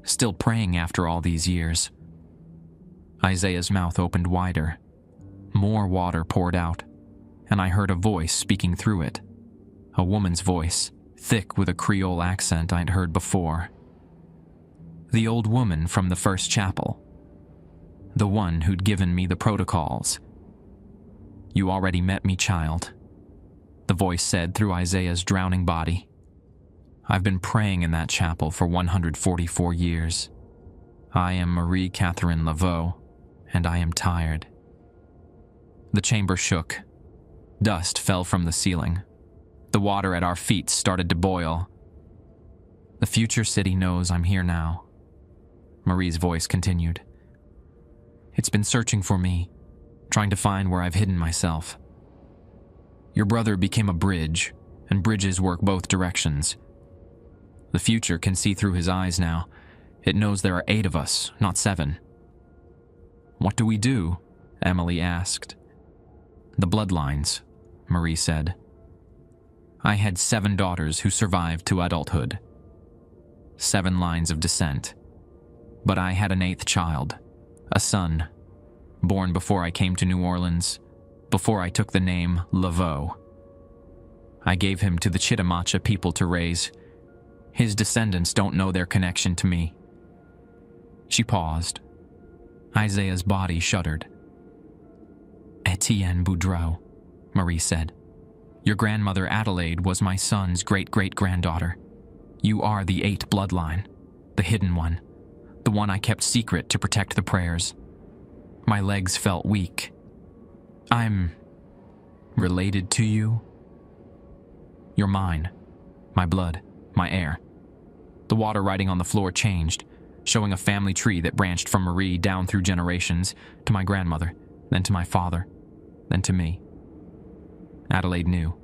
S1: Still praying after all these years. Isaiah's mouth opened wider. More water poured out, and I heard a voice speaking through it. A woman's voice, thick with a Creole accent I'd heard before. The old woman from the first chapel. The one who'd given me the protocols. You already met me, child, the voice said through Isaiah's drowning body. I've been praying in that chapel for 144 years. I am Marie Catherine Laveau, and I am tired. The chamber shook. Dust fell from the ceiling. The water at our feet started to boil. The future city knows I'm here now. Marie's voice continued. It's been searching for me, trying to find where I've hidden myself. Your brother became a bridge, and bridges work both directions. The future can see through his eyes now. It knows there are 8 of us, not 7. What do we do? Emily asked. The bloodlines, Marie said. I had 7 daughters who survived to adulthood. 7 lines of descent. But I had an 8th child, a son, born before I came to New Orleans, before I took the name Laveau. I gave him to the Chitimacha people to raise. His descendants don't know their connection to me. She paused. Isaiah's body shuddered. Etienne Boudreau, Marie said. Your grandmother Adelaide was my son's great-great-granddaughter. You are the 8th bloodline, the hidden one, the one I kept secret to protect the prayers. My legs felt weak. I'm related to you? You're mine, my blood, my air. The water writing on the floor changed, showing a family tree that branched from Marie down through generations to my grandmother, then to my father, then to me. Adelaide knew.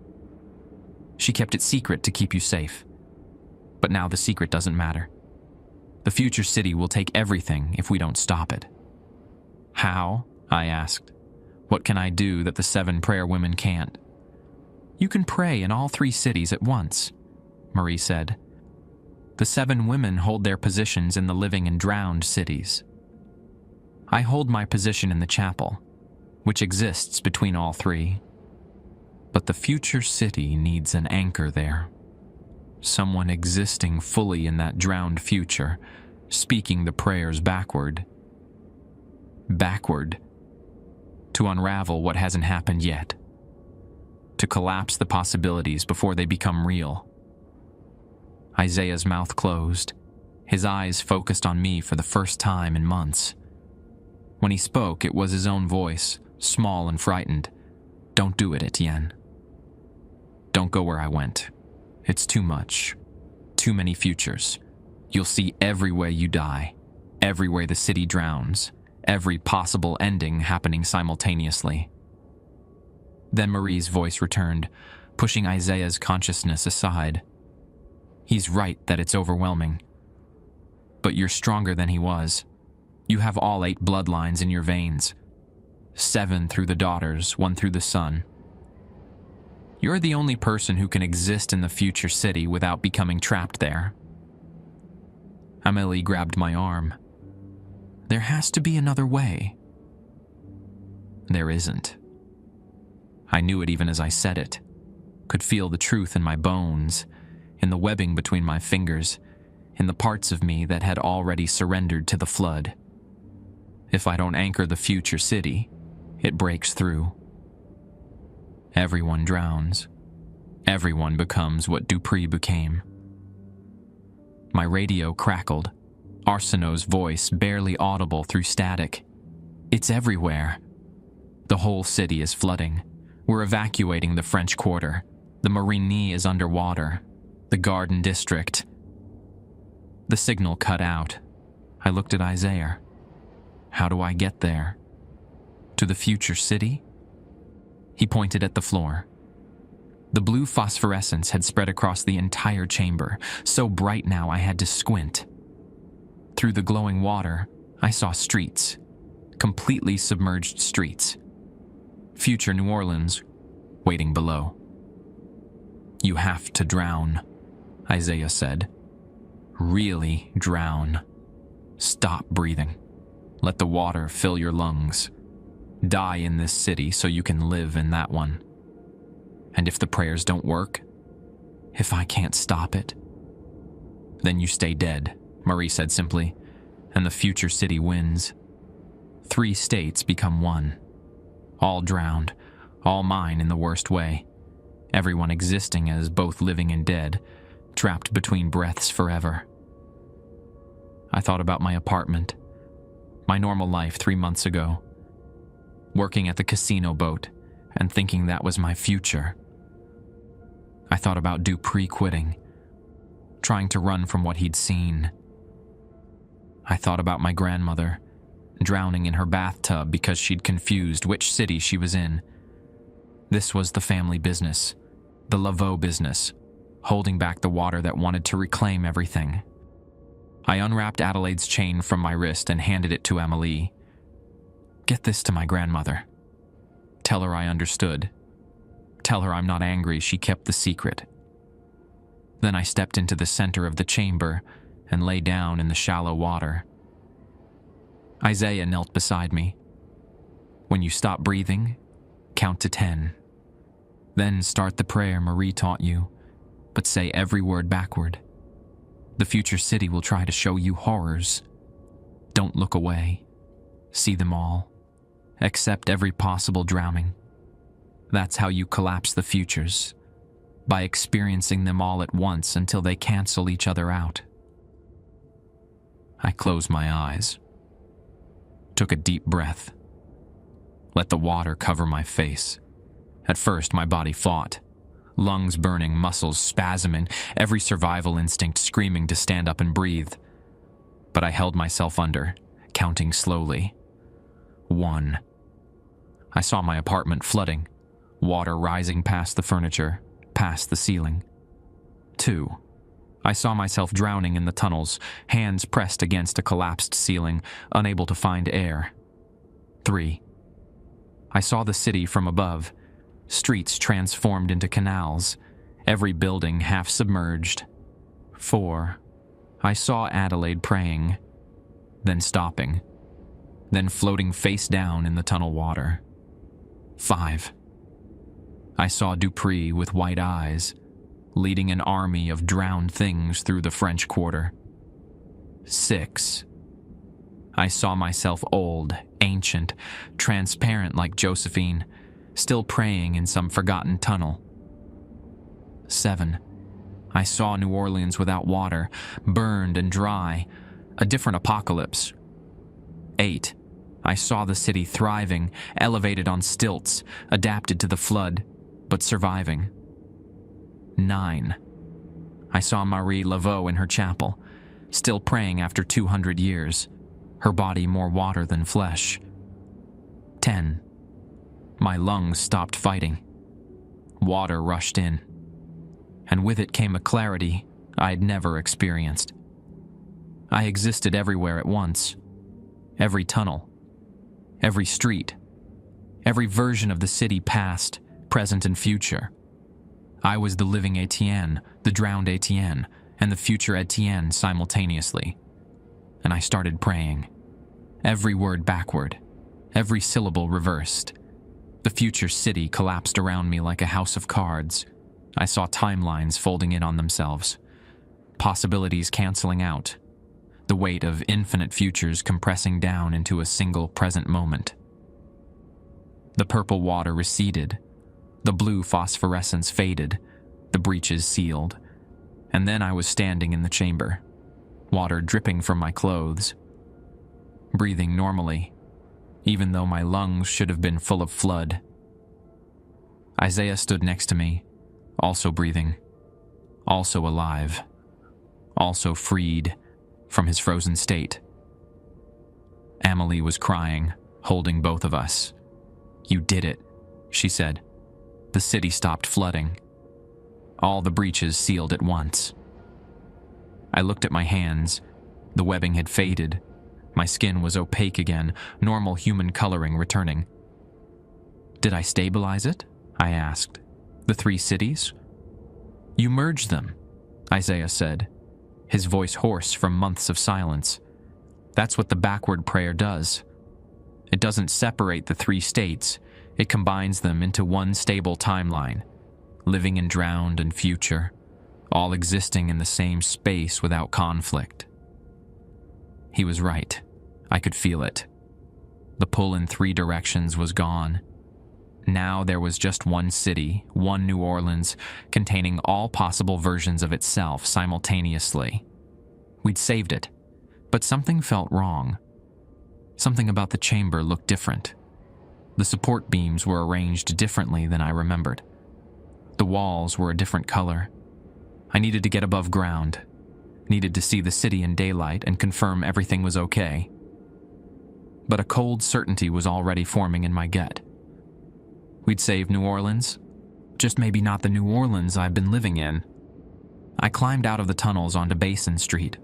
S1: She kept it secret to keep you safe. But now the secret doesn't matter. The future city will take everything if we don't stop it. How? I asked. What can I do that the 7 prayer women can't? You can pray in all 3 cities at once, Marie said. The 7 women hold their positions in the living and drowned cities. I hold my position in the chapel, which exists between all 3. But the future city needs an anchor there. Someone existing fully in that drowned future, speaking the prayers backward. Backward. To unravel what hasn't happened yet. To collapse the possibilities before they become real. Isaiah's mouth closed, his eyes focused on me for the first time in months. When he spoke, it was his own voice, small and frightened. Don't do it, Etienne. Don't go where I went. It's too much. Too many futures. You'll see every way you die, every way the city drowns, every possible ending happening simultaneously. Then Marie's voice returned, pushing Isaiah's consciousness aside. He's right that it's overwhelming. But you're stronger than he was. You have all 8 bloodlines in your veins. 7 through the daughters, 1 through the son. You're the only person who can exist in the future city without becoming trapped there. Amélie grabbed my arm. There has to be another way. There isn't. I knew it even as I said it. Could feel the truth in my bones, in the webbing between my fingers, in the parts of me that had already surrendered to the flood. If I don't anchor the future city, it breaks through. Everyone drowns. Everyone becomes what Dupree became. My radio crackled, Arsenault's voice barely audible through static. It's everywhere. The whole city is flooding. We're evacuating the French Quarter. The Marigny is underwater. The Garden District. The signal cut out. I looked at Isaiah. How do I get there? To the future city? He pointed at the floor. The blue phosphorescence had spread across the entire chamber, so bright now I had to squint. Through the glowing water, I saw streets. Completely submerged streets. Future New Orleans, waiting below. You have to drown, Isaiah said. Really drown. Stop breathing. Let the water fill your lungs. Die in this city so you can live in that one. And if the prayers don't work, if I can't stop it, then you stay dead, Marie said simply, and the future city wins. 3 states become one. All drowned, all mine in the worst way. Everyone existing as both living and dead, trapped between breaths forever. I thought about my apartment, my normal life 3 months ago, working at the casino boat and thinking that was my future. I thought about Dupree quitting, trying to run from what he'd seen. I thought about my grandmother, drowning in her bathtub because she'd confused which city she was in. This was the family business, the Laveau business, holding back the water that wanted to reclaim everything. I unwrapped Adelaide's chain from my wrist and handed it to Amélie. Get this to my grandmother. Tell her I understood. Tell her I'm not angry she kept the secret. Then I stepped into the center of the chamber and lay down in the shallow water. Isaiah knelt beside me. When you stop breathing, count to 10. Then start the prayer Marie taught you, but say every word backward. The future city will try to show you horrors. Don't look away. See them all. Accept every possible drowning. That's how you collapse the futures, by experiencing them all at once until they cancel each other out. I closed my eyes, took a deep breath, let the water cover my face. At first, my body fought, lungs burning, muscles spasming, every survival instinct screaming to stand up and breathe. But I held myself under, counting slowly. 1. I saw my apartment flooding, water rising past the furniture, past the ceiling. 2. I saw myself drowning in the tunnels, hands pressed against a collapsed ceiling, unable to find air. 3. I saw the city from above, streets transformed into canals, every building half submerged. 4. I saw Adelaide praying, then stopping, then floating face down in the tunnel water. 5. I saw Dupree with white eyes, leading an army of drowned things through the French Quarter. 6. I saw myself old, ancient, transparent like Josephine, still praying in some forgotten tunnel. 7. I saw New Orleans without water, burned and dry, a different apocalypse. 8. I saw the city thriving, elevated on stilts, adapted to the flood, but surviving. 9. I saw Marie Laveau in her chapel, still praying after 200 years, her body more water than flesh. 10. My lungs stopped fighting. Water rushed in, and with it came a clarity I'd never experienced. I existed everywhere at once. Every tunnel, every street, every version of the city past, present, and future. I was the living Etienne, the drowned Etienne, and the future Etienne simultaneously. And I started praying. Every word backward, every syllable reversed. The future city collapsed around me like a house of cards. I saw timelines folding in on themselves, possibilities canceling out, the weight of infinite futures compressing down into a single present moment. The purple water receded, the blue phosphorescence faded, the breaches sealed, and then I was standing in the chamber, water dripping from my clothes, breathing normally, even though my lungs should have been full of flood. Isaiah stood next to me, also breathing, also alive, also freed from his frozen state. Amelie was crying, holding both of us. "You did it," she said. "The city stopped flooding. All the breaches sealed at once." I looked at my hands. The webbing had faded. My skin was opaque again, normal human coloring returning. "Did I stabilize it?" I asked. "The 3 cities?" "You merged them," Isaiah said, his voice hoarse from months of silence. "That's what the backward prayer does. It doesn't separate the 3 states. It combines them into one stable timeline, living and drowned and future, all existing in the same space without conflict." He was right. I could feel it. The pull in 3 directions was gone. Now there was just one city, one New Orleans, containing all possible versions of itself simultaneously. We'd saved it, but something felt wrong. Something about the chamber looked different. The support beams were arranged differently than I remembered. The walls were a different color. I needed to get above ground, needed to see the city in daylight and confirm everything was okay. But a cold certainty was already forming in my gut. We'd saved New Orleans, just maybe not the New Orleans I've been living in. I climbed out of the tunnels onto Basin Street.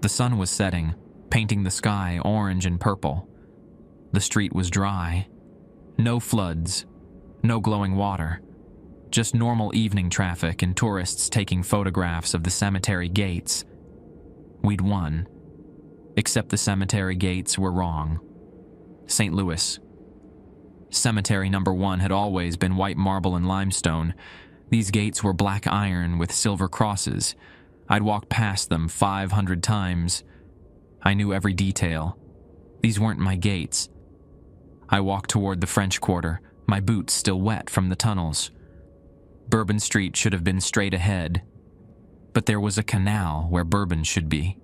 S1: The sun was setting, painting the sky orange and purple. The street was dry. No floods, no glowing water, just normal evening traffic and tourists taking photographs of the cemetery gates. We'd won, except the cemetery gates were wrong. St. Louis. Cemetery number 1 had always been white marble and limestone. These gates were black iron with silver crosses. I'd walked past them 500 times. I knew every detail. These weren't my gates. I walked toward the French Quarter, my boots still wet from the tunnels. Bourbon Street should have been straight ahead, but there was a canal where Bourbon should be.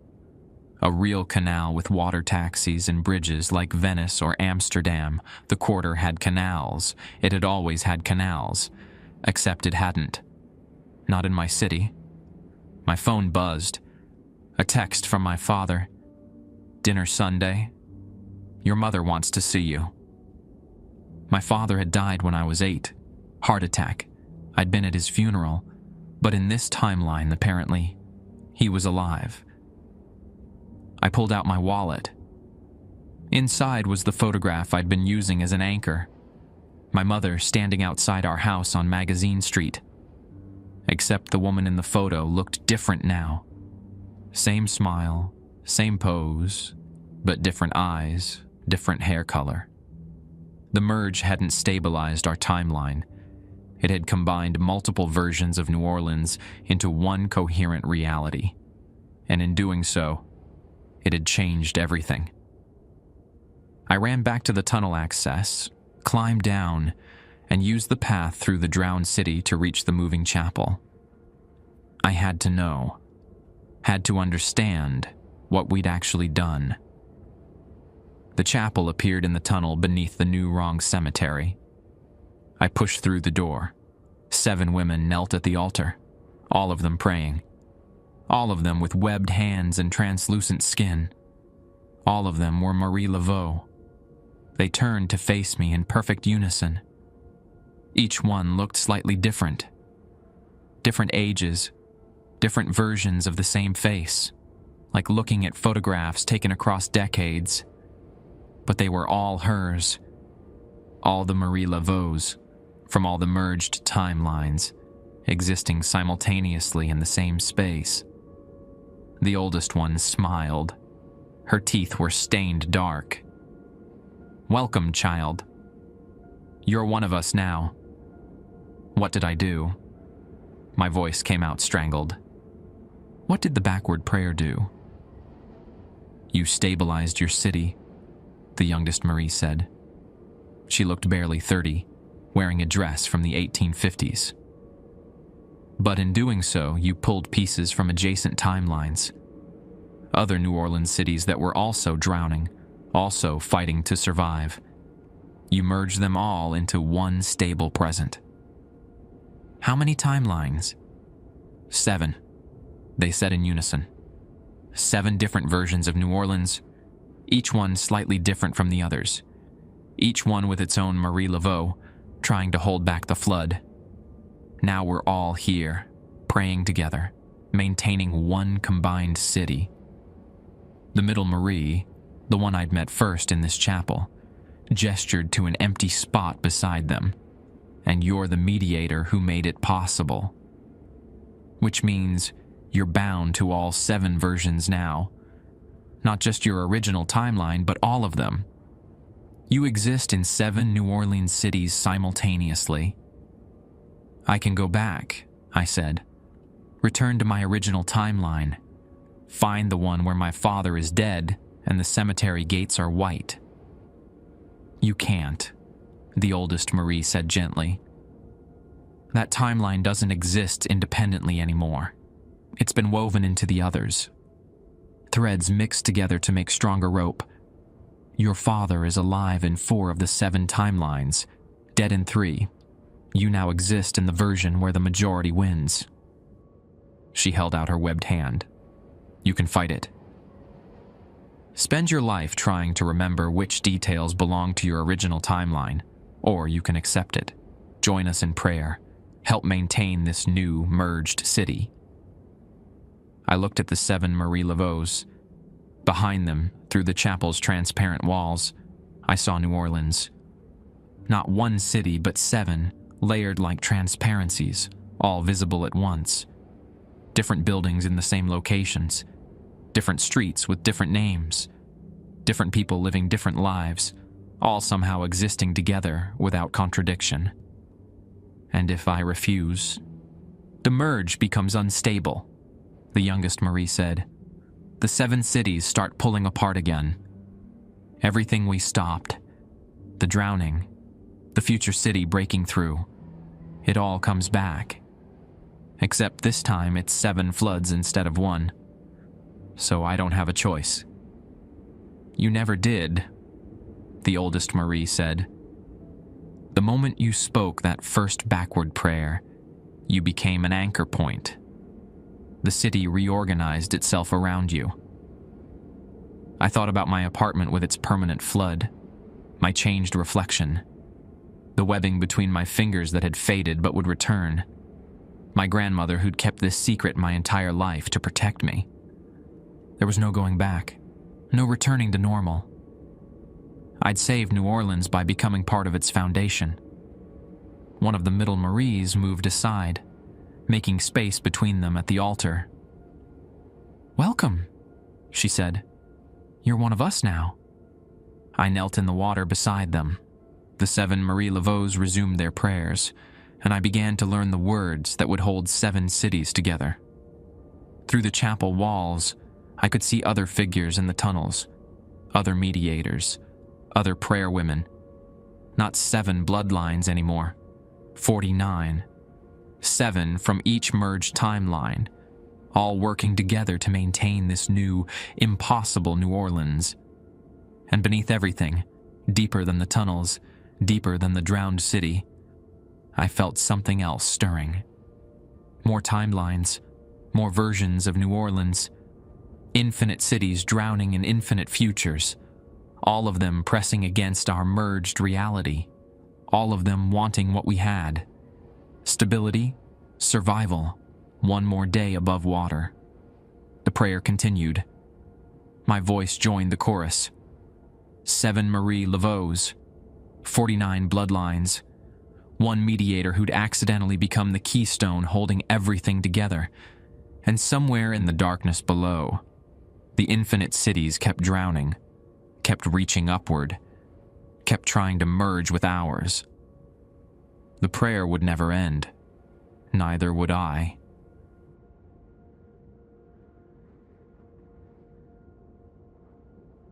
S1: A real canal with water taxis and bridges like Venice or Amsterdam. The Quarter had canals. It had always had canals, except it hadn't. Not in my city. My phone buzzed. A text from my father. "Dinner Sunday. Your mother wants to see you." My father had died when I was 8. Heart attack. I'd been at his funeral, but in this timeline, apparently, he was alive. I pulled out my wallet. Inside was the photograph I'd been using as an anchor. My mother standing outside our house on Magazine Street. Except the woman in the photo looked different now. Same smile, same pose, but different eyes, different hair color. The merge hadn't stabilized our timeline. It had combined multiple versions of New Orleans into one coherent reality. And in doing so, it had changed everything. I ran back to the tunnel access, climbed down, and used the path through the drowned city to reach the moving chapel. I had to know, had to understand what we'd actually done. The chapel appeared in the tunnel beneath the New Wrong Cemetery. I pushed through the door. 7 women knelt at the altar, all of them praying. All of them with webbed hands and translucent skin. All of them were Marie Laveau. They turned to face me in perfect unison. Each one looked slightly different. Different ages, different versions of the same face, like looking at photographs taken across decades. But they were all hers. All the Marie Laveaus, from all the merged timelines, existing simultaneously in the same space. The oldest one smiled. Her teeth were stained dark. "Welcome, child. You're one of us now." What did I do? My voice came out strangled. What did the backward prayer do? "You stabilized your city," the youngest Marie said. She looked barely 30, wearing a dress from the 1850s. "But in doing so, you pulled pieces from adjacent timelines. Other New Orleans cities that were also drowning, also fighting to survive. You merged them all into one stable present." "How many timelines?" 7, they said in unison. 7 different versions of New Orleans, each one slightly different from the others. Each one with its own Marie Laveau, trying to hold back the flood. Now we're all here, praying together, maintaining one combined city. The middle Marie, the one I'd met first in this chapel, gestured to an empty spot beside them. "And you're the mediator who made it possible. Which means you're bound to all 7 versions now. Not just your original timeline, but all of them. You exist in 7 New Orleans cities simultaneously." "I can go back," I said. "Return to my original timeline. Find the one where my father is dead and the cemetery gates are white." "You can't," the oldest Marie said gently. "That timeline doesn't exist independently anymore. It's been woven into the others. Threads mixed together to make stronger rope. Your father is alive in 4 of the 7 timelines, dead in 3. You now exist in the version where the majority wins." She held out her webbed hand. "You can fight it. Spend your life trying to remember which details belong to your original timeline, or you can accept it. Join us in prayer. Help maintain this new, merged city." I looked at the 7 Marie Laveaus. Behind them, through the chapel's transparent walls, I saw New Orleans. Not one city, but 7, layered like transparencies, all visible at once. Different buildings in the same locations. Different streets with different names. Different people living different lives, all somehow existing together without contradiction. And if I refuse, the merge becomes unstable, the youngest Marie said. The 7 cities start pulling apart again. Everything we stopped, the drowning, the future city breaking through, it all comes back. Except this time it's 7 floods instead of 1. So I don't have a choice. "You never did," the oldest Marie said. "The moment you spoke that first backward prayer, you became an anchor point. The city reorganized itself around you." I thought about my apartment with its permanent flood, my changed reflection, the webbing between my fingers that had faded but would return, my grandmother who'd kept this secret my entire life to protect me. There was no going back, no returning to normal. I'd saved New Orleans by becoming part of its foundation. One of the middle Maries moved aside, making space between them at the altar. "Welcome," she said. "You're one of us now." I knelt in the water beside them. The 7 Marie Laveaus resumed their prayers, and I began to learn the words that would hold 7 cities together. Through the chapel walls, I could see other figures in the tunnels, other mediators, other prayer women. Not 7 bloodlines anymore, 49. 7 from each merged timeline, all working together to maintain this new, impossible New Orleans. And beneath everything, deeper than the tunnels, deeper than the drowned city, I felt something else stirring. More timelines, more versions of New Orleans, infinite cities drowning in infinite futures, all of them pressing against our merged reality, all of them wanting what we had. Stability, survival, one more day above water. The prayer continued. My voice joined the chorus. 7 Marie Laveaus, 49 bloodlines, one mediator who'd accidentally become the keystone holding everything together. And somewhere in the darkness below, the infinite cities kept drowning, kept reaching upward, kept trying to merge with ours. The prayer would never end. Neither would I.